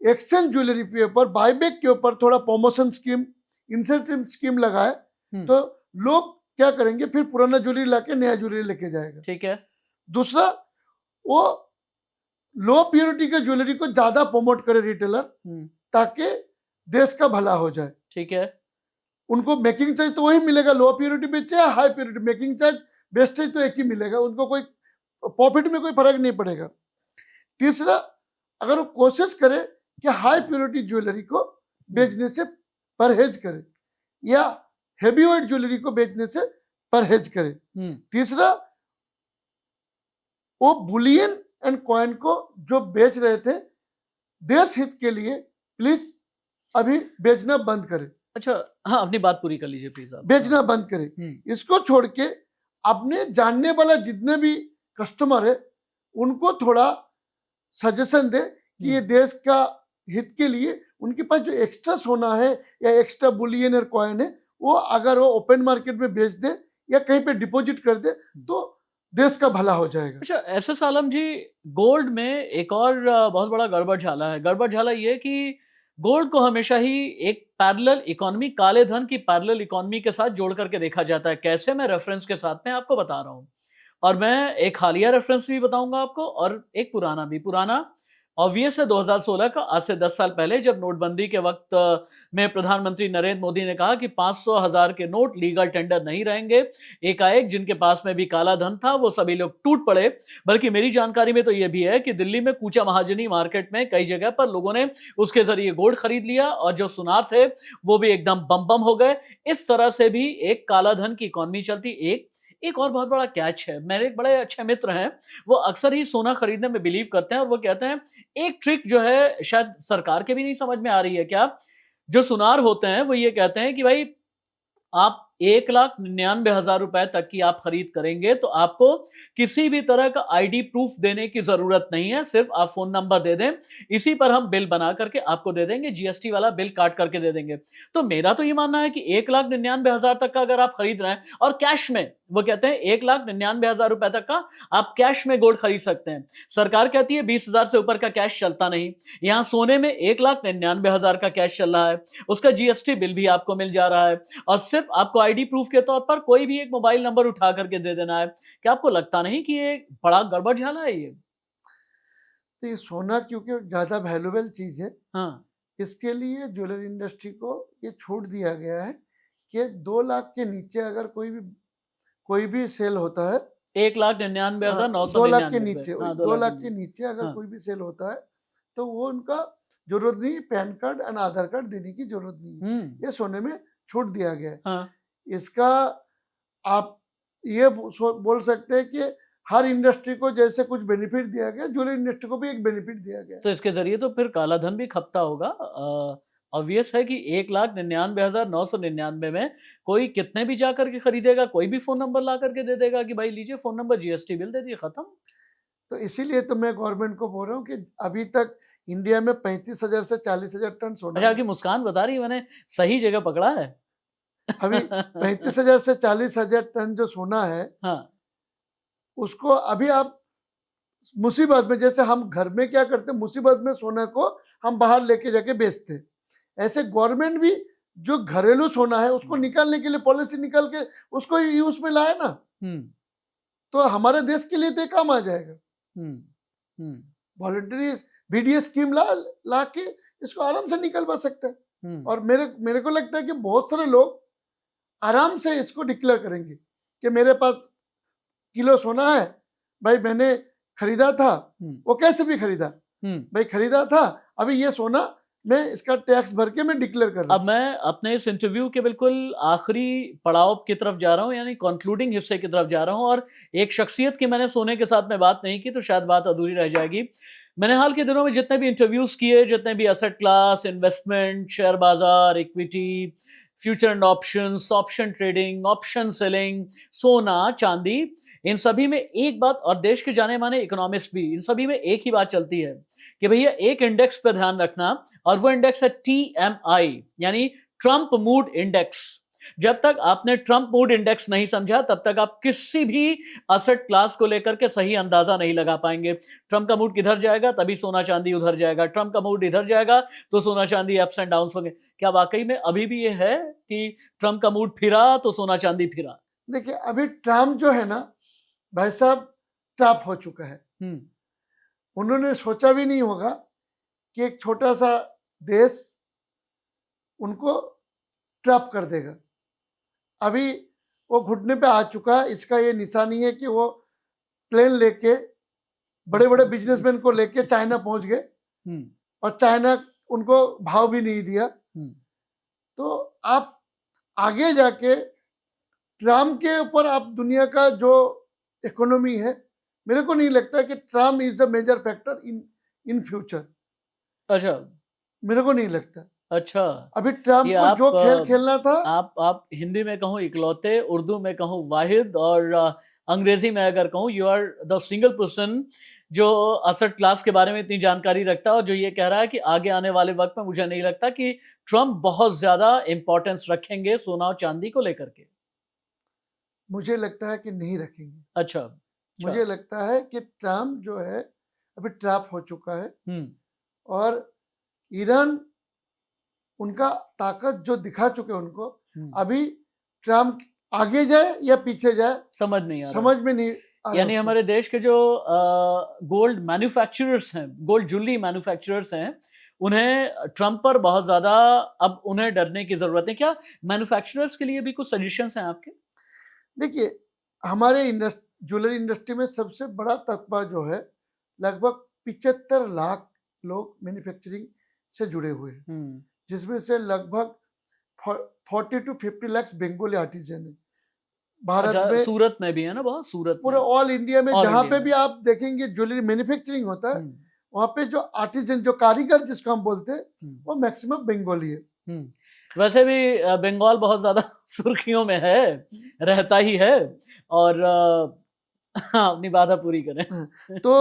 एक्सचेंज ज्वेलरी के ऊपर, बायबैक के ऊपर थोड़ा प्रमोशन स्कीम, इंसेंटिव स्कीम लगाए, तो लोग क्या करेंगे, फिर पुराना ज्वेलरी लाके नया ज्वेलरी लेके जाएगा। ठीक है। दूसरा, वो लो प्योरिटी के ज्वेलरी को ज्यादा प्रमोट करे रिटेलर, ताकि देश का भला हो जाए। ठीक है। उनको मेकिंग चार्ज तो वही मिलेगा, लो प्योरिटी बेचे या high purity, making charge wastage तो एक ही मिलेगा, उनको कोई प्रॉफिट में कोई फर्क नहीं पड़ेगा। तीसरा, अगर वो कोशिश करे कि हाई प्योरिटी ज्वेलरी को बेचने से परहेज करे, या हेवी वेट ज्वेलरी को बेचने से परहेज करे। तीसरा, वो बुलियन एंड कॉइन को जो बेच रहे थे, देश हित के लिए प्लीज अभी बेचना बंद करें। अच्छा, हाँ, अपनी बात पूरी कर लीजिए प्लीज आप। बेचना बंद करें। इसको छोड़ के अपने जानने वाला जितने भी कस्टमर है, उनको थोड़ा सजेशन दे कि ये देश का हित के लिए उनके पास जो एक्स्ट्रा सोना है या एक्स्ट्रा बुलियन और कॉइन है, वो अगर वो ओपन मार्केट में बेच दे या कहीं पे डिपॉजिट कर दे, तो देश का भला हो जाएगा। अच्छा, एसएस आलम जी, गोल्ड में एक और बहुत बड़ा गड़बड़ झाला है। गड़बड़ झाला ये कि गोल्ड को हमेशा ही एक पैरेलल इकोनॉमी, काले धन की पैरेलल इकोनॉमी के साथ जोड़ करके देखा जाता है। कैसे? मैं रेफरेंस के साथ में आपको बता रहा हूं, और मैं एक हालिया रेफरेंस भी बताऊंगा आपको और एक पुराना भी। पुराना ऑब्वियस है 2016 का, आज से 10 साल पहले, जब नोटबंदी के वक्त में प्रधानमंत्री नरेंद्र मोदी ने कहा कि 500 हजार के नोट लीगल टेंडर नहीं रहेंगे। एकाएक जिनके पास में भी काला धन था, वो सभी लोग टूट पड़े। बल्कि मेरी जानकारी में तो ये भी है कि दिल्ली में कूचा महाजनी मार्केट में कई जगह पर लोगों ने उसके जरिए गोल्ड खरीद लिया, और जो सुनार थे वो भी एकदम बम बम हो गए। इस तरह से भी एक काला धन की इकोनॉमी चलती। एक और बहुत बड़ा कैच है। मेरे एक बड़े अच्छे मित्र हैं, वो अक्सर ही सोना खरीदने में बिलीव करते हैं, और वो कहते हैं एक ट्रिक जो है, शायद सरकार के भी नहीं समझ में आ रही है क्या, जो सुनार होते हैं वो ये कहते हैं कि भाई आप 1,99,000 रुपए तक की आप खरीद करेंगे तो आपको किसी भी तरह का आईडी प्रूफ देने की जरूरत नहीं है, सिर्फ आप फोन नंबर दे दें, इसी पर हम बिल बना करके आपको दे देंगे, जीएसटी वाला बिल काट करके दे देंगे। तो मेरा तो ये मानना है कि 1,99,000 तक का अगर आप खरीद रहे हैं और कैश में, वो कहते हैं 1,99,000 रुपए तक का आप कैश में गोल्ड खरीद सकते हैं। सरकार कहती है 20,000 से ऊपर का कैश चलता नहीं, यहां सोने में 1,99,000 का कैश चल रहा है, उसका जीएसटी बिल भी आपको मिल जा रहा है और सिर्फ आपको आईडी प्रूफ के तौर पर कोई भी एक मोबाइल नंबर उठा करके दे देना है। क्या आपको लगता नहीं कि ये बड़ा गड़बड़ झाला है ये? तो ये सोना क्योंकि ज़्यादा वैल्यूबल चीज़ है, हाँ, इसके लिए ज्वेलरी इंडस्ट्री को ये छूट दिया गया है कि 2 लाख के नीचे अगर कोई भी सेल होता है, 1,99,999 2 लाख के नीचे, हाँ, 2 लाख के नीचे अगर हाँ। कोई भी सेल होता है तो वो उनका जरूरत नहीं, पैन कार्ड और आधार कार्ड देने की जरूरत नहीं है। ये सोने में छूट दिया गया है। हाँ। इसका आप ये बोल सकते हैं कि हर इंडस्ट्री को जैसे कुछ बेनिफिट दिया गया, ज्वेलरी इंडस्ट्री को भी एक बेनिफिट दिया गया है। तो इसके जरिए तो फिर काला धन भी खपता होगा। ऑब्वियस है कि 1,99,999 में कोई कितने भी जा करके खरीदेगा, कोई भी फोन नंबर ला करके दे देगा कि भाई लीजिए फोन नंबर, जीएसटी बिल दे दिए, खत्म। तो इसीलिए तो मैं गवर्नमेंट को बोल रहा हूँ कि अभी तक इंडिया में 35,000 से 40,000 टन सोना अच्छा, आपकी मुस्कान बता रही है मैंने सही जगह पकड़ा है। अभी 35,000 से 40,000 टन जो सोना है, हाँ, उसको अभी आप मुसीबत में, जैसे हम घर में क्या करते हैं, मुसीबत में सोना को हम बाहर लेके जाके बेचते, ऐसे गवर्नमेंट भी जो घरेलू सोना है उसको निकालने के लिए पॉलिसी निकाल के उसको यूज में लाए ना, तो हमारे देश के लिए तो काम आ जाएगा। वॉलंटरी बीडीए स्कीम ला के इसको आराम से निकलवा सकते हैं। और मेरे को लगता है कि बहुत सारे लोग आराम से इसको डिक्लेयर करेंगे कि मेरे पास किलो सोना है, भाई मैंने खरीदा था, वो कैसे भी खरीदा, भाई खरीदा था, अभी ये सोना मैं इसका टैक्स भर के मैं डिक्लेयर कर रहा हूं। अब मैं अपने इस इंटरव्यू के बिल्कुल आखिरी पड़ाव की तरफ जा रहा हूं, यानी कंक्लूडिंग हिस्से की तरफ जा रहा हूं, और एक शख्सियत की मैंने सोने के साथ में बात नहीं की तो शायद बात अधूरी रह जाएगी। मैंने हाल के दिनों में जितने भी इंटरव्यूज किए, जितने भी एसेट क्लास, इन्वेस्टमेंट, शेयर बाजार, equity, future and options, option trading, option selling, सोना, चांदी, इन सभी में एक बात, और देश के जाने माने इकोनॉमिस्ट भी, इन सभी में एक ही बात चलती है कि भैया एक इंडेक्स पे ध्यान रखना, और वो इंडेक्स है TMI, यानी ट्रंप मूड इंडेक्स। जब तक आपने ट्रंप मूड इंडेक्स नहीं समझा तब तक आप किसी भी एसेट क्लास को लेकर के सही अंदाजा नहीं लगा पाएंगे। ट्रंप का मूड किधर जाएगा तभी सोना चांदी उधर जाएगा, ट्रंप का मूड इधर जाएगा तो सोना चांदी अप्स एंड डाउन्स होंगे। क्या वाकई में अभी भी ये है कि ट्रंप का मूड फिरा तो सोना चांदी फिरा? देखिए अभी ट्रंप जो है ना भाई साहब, ट्रैप हो चुका है। उन्होंने सोचा भी नहीं होगा कि एक छोटा सा देश उनको ट्रैप कर देगा। अभी वो घुटने पे आ चुका है। इसका ये निशानी है कि वो प्लेन लेके बड़े बड़े बिजनेसमैन को लेके चाइना पहुंच गए और चाइना उनको भाव भी नहीं दिया। तो आप आगे जाके ट्रम्प के ऊपर आप दुनिया का जो इकोनॉमी है, मेरे को नहीं लगता कि Trump is the major factor in future. अच्छा, मेरे को नहीं लगता। अच्छा, अभी ट्रम्प को जो खेल खेलना था, आप हिंदी में कहूँ इकलौते, उर्दू में कहूँ वाहिद, और अंग्रेजी में अगर कहूँ you are the single person जो एसेट क्लास के बारे में इतनी जानकारी रखता है और जो ये कह रहा है कि आगे आने वाले वक्त में मुझे नहीं लगता कि ट्रम्प बहुत ज्यादा इंपॉर्टेंस रखेंगे सोना और चांदी को लेकर के। मुझे लगता है कि नहीं रखेंगे। अच्छा, मुझे लगता है कि ट्रम्प जो है अभी ट्रैप हो चुका है और ईरान उनका ताकत जो दिखा चुके उनको, अभी ट्रम्प आगे जाए या पीछे जाए समझ नहीं आ रहा, समझ में नहीं आ रहा। यानी हमारे देश के जो गोल्ड मैन्युफैक्चरर्स हैं, गोल्ड ज्वेलरी मैन्युफैक्चरर्स हैं, उन्हें ट्रम्प पर बहुत ज्यादा अब उन्हें डरने की जरूरत है। क्या मैन्युफैक्चरर्स के लिए भी कुछ सजेशंस हैं आपके? देखिए हमारे ज्वेलरी इंडस्ट्री में सबसे बड़ा तबका जो है, लगभग 75 लाख लोग मैन्युफैक्चरिंग से जुड़े हुए हैं, जिसमें से लगभग 40 to 50 लाख बंगाली आर्टिजन है। भारत में सूरत में भी है ना, बहुत सूरत पूरे ऑल इंडिया में जहाँ पे में भी आप देखेंगे ज्वेलरी मैन्युफैक्चरिंग होता है, वहाँ पे जो आर्टिजन, जो कारीगर जिसको हम बोलते हैं, वो मैक्सिमम बंगाली है। वैसे भी बंगाल बहुत ज्यादा सुर्खियों में है, रहता ही है। और अपनी बाधा पूरी करें। तो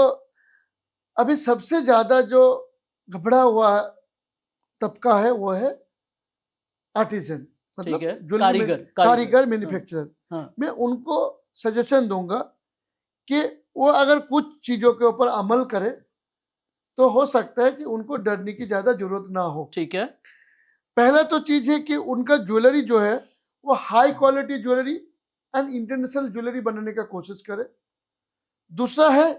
अभी सबसे ज्यादा जो घबरा हुआ तबका है वो है आर्टिजन, मतलब ठीक है, ज्वेलरी कारीगर कारीगर। मैन्युफैक्चरर। हाँ। मैं उनको सजेशन दूंगा कि वो अगर कुछ चीजों के ऊपर अमल करे तो हो सकता है कि उनको डरने की ज्यादा जरूरत ना हो। ठीक है। पहला तो चीज है कि उनका ज्वेलरी जो है वो high quality jewellery and international jewellery बनाने का कोशिश करे। दूसरा है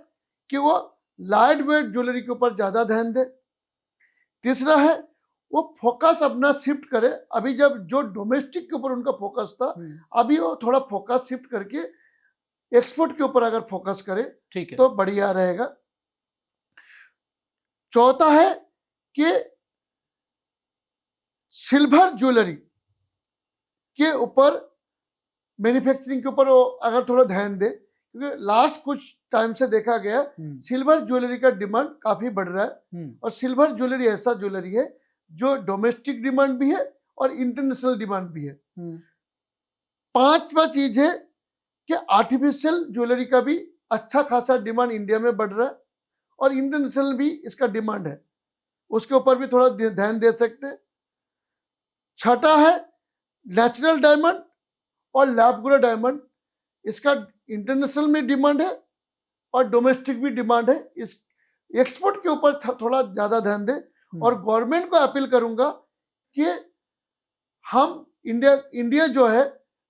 कि वो लाइट वेट ज्वेलरी के ऊपर ज्यादा ध्यान दे। तीसरा है वो फोकस अपना शिफ्ट करे। अभी जब जो डोमेस्टिक के ऊपर उनका फोकस था, अभी वो थोड़ा फोकस शिफ्ट करके एक्सपोर्ट के ऊपर अगर फोकस करे ठीक है। तो बढ़िया रहेगा। चौथा है कि सिल्वर ज्वेलरी के ऊपर, मैन्युफैक्चरिंग के ऊपर वो अगर थोड़ा ध्यान दे, क्योंकि लास्ट कुछ टाइम से देखा गया सिल्वर ज्वेलरी का डिमांड काफी बढ़ रहा है। और सिल्वर ज्वेलरी ऐसा ज्वेलरी है जो डोमेस्टिक डिमांड भी है और इंटरनेशनल डिमांड भी है। पांचवा चीज है कि आर्टिफिशियल ज्वेलरी का भी अच्छा खासा डिमांड इंडिया में बढ़ रहा है और इंटरनेशनल भी इसका डिमांड है, उसके ऊपर भी थोड़ा ध्यान दे सकते हैं। छठा है नेचुरल डायमंड और लैब ग्रो डायमंड, इसका इंटरनेशनल में डिमांड है और डोमेस्टिक भी डिमांड है। इस एक्सपोर्ट के ऊपर थोड़ा ज्यादा ध्यान दें। और गवर्नमेंट को अपील करूंगा कि हम इंडिया जो है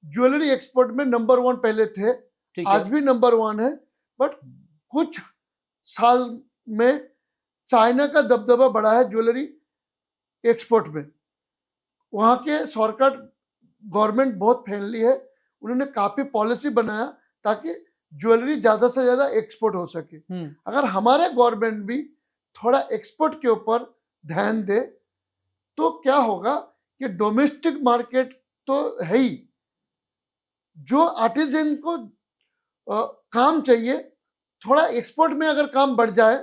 ज्वेलरी एक्सपोर्ट में नंबर 1 पहले थे, आज भी नंबर 1 है, बट कुछ साल में चाइना का दबदबा बढ़ा है ज्वेलरी एक्सपोर्ट में। वहां के सरकार गवर्नमेंट बहुत फ्रेंडली है, उन्होंने काफी पॉलिसी बनाया ताकि ज्वेलरी ज्यादा से ज्यादा एक्सपोर्ट हो सके। अगर हमारे गवर्नमेंट भी थोड़ा एक्सपोर्ट के ऊपर ध्यान दे तो क्या होगा कि डोमेस्टिक मार्केट तो है ही, जो आर्टिजन को काम चाहिए, थोड़ा एक्सपोर्ट में अगर काम बढ़ जाए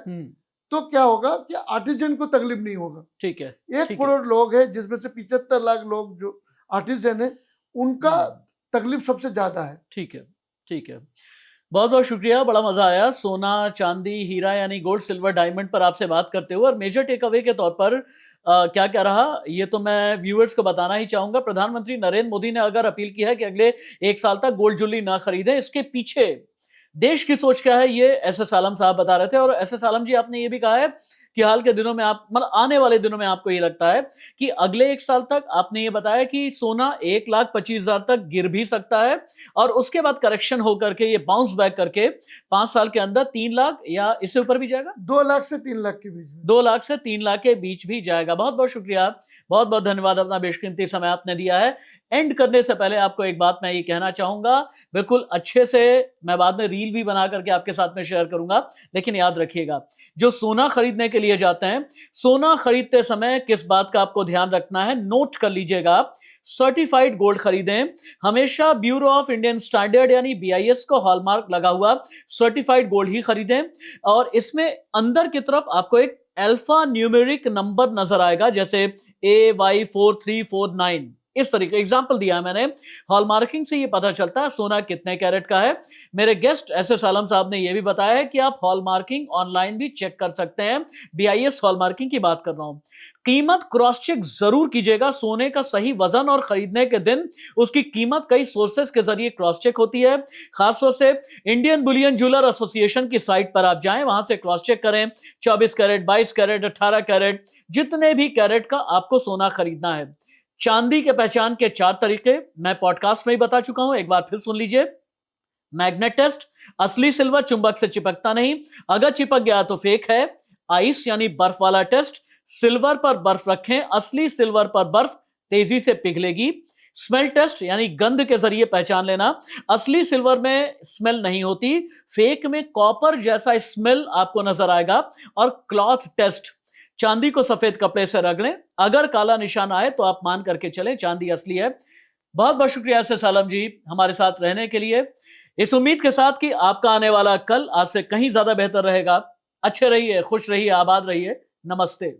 तो क्या होगा कि आर्टिजन को तकलीफ नहीं होगा। ठीक है। 1 करोड़ लोग हैं जिसमें से 75 लाख लोग जो आर्टिजन है, उनका तकलीफ सबसे ज्यादा है। ठीक है, ठीक है। बहुत बहुत शुक्रिया, बड़ा मजा आया सोना चांदी हीरा यानी गोल्ड सिल्वर डायमंड पर आपसे बात करते हुए। और मेजर टेक अवे के तौर पर क्या क्या रहा ये तो मैं व्यूअर्स को बताना ही चाहूंगा। प्रधानमंत्री नरेंद्र मोदी ने अगर अपील की है कि अगले 1 साल तक गोल्ड ज्वेलरी ना खरीदें, इसके पीछे देश की सोच क्या है ये एस एस आलम साहब बता रहे थे। और एस एस आलम जी आपने ये भी कहा है कि हाल के दिनों में आप मतलब आने वाले दिनों में आपको ये लगता है कि अगले 1 साल तक आपने ये बताया कि सोना 1,25,000 तक गिर भी सकता है और उसके बाद करेक्शन होकर के ये बाउंस बैक करके 5 साल के अंदर 3 लाख या इससे ऊपर भी जाएगा, 2 लाख से 3 लाख के बीच में, 2 लाख से 3 लाख के बीच भी जाएगा। बहुत बहुत शुक्रिया, बहुत बहुत धन्यवाद, अपना बेशकीमती समय आपने दिया है। एंड करने से पहले आपको एक बात मैं ये कहना चाहूंगा, बिल्कुल अच्छे से मैं बाद में रील भी बना करके आपके साथ में शेयर करूंगा, लेकिन याद रखिएगा जो सोना खरीदने के लिए जाते हैं, सोना खरीदते समय किस बात का आपको ध्यान रखना है, नोट कर लीजिएगा। सर्टिफाइड गोल्ड खरीदें, हमेशा ब्यूरो ऑफ इंडियन स्टैंडर्ड यानी BIS को हॉलमार्क लगा हुआ सर्टिफाइड गोल्ड ही खरीदें। और इसमें अंदर की तरफ आपको एक अल्फा न्यूमेरिक नंबर नजर आएगा, जैसे AY4349, इस तरीके एग्जाम्पल दिया है मैंने। हॉलमार्किंग से ये पता चलता है सोना कितने कैरेट का है। मेरे गेस्ट SS आलम साहब ने ये भी बताया है कि आप हॉलमार्किंग ऑनलाइन भी चेक कर सकते हैं। BIS हॉलमार्किंग की बात कर रहा हूं। कीमत क्रॉस चेक जरूर कीजिएगा। सोने का सही वजन और खरीदने के दिन उसकी कीमत कई सोर्सेस के जरिए क्रॉस चेक होती है। खासतौर से इंडियन बुलियन ज्वेलर एसोसिएशन की साइट पर आप जाएं, वहां से क्रॉस चेक करें। 24 कैरेट, 22 कैरेट, 18 कैरेट, जितने भी कैरेट का आपको सोना खरीदना है। चांदी के पहचान के 4 तरीके मैं पॉडकास्ट में ही बता चुका हूं, एक बार फिर सुन लीजिए। मैग्नेट टेस्ट, असली सिल्वर चुंबक से चिपकता नहीं, अगर चिपक गया तो फेक है। आइस यानी बर्फ वाला टेस्ट, सिल्वर पर बर्फ रखें, असली सिल्वर पर बर्फ तेजी से पिघलेगी। स्मेल टेस्ट यानी गंध के जरिए पहचान लेना, असली सिल्वर में स्मेल नहीं होती, फेक में कॉपर जैसा स्मेल आपको नजर आएगा। और क्लॉथ टेस्ट, चांदी को सफेद कपड़े से रगड़ें, अगर काला निशान आए तो आप मान करके चलें चांदी असली है। बहुत बहुत शुक्रिया SS आलम जी हमारे साथ रहने के लिए, इस उम्मीद के साथ कि आपका आने वाला कल आज से कहीं ज्यादा बेहतर रहेगा। अच्छे रहिए, खुश रहिए, आबाद रहिए। नमस्ते।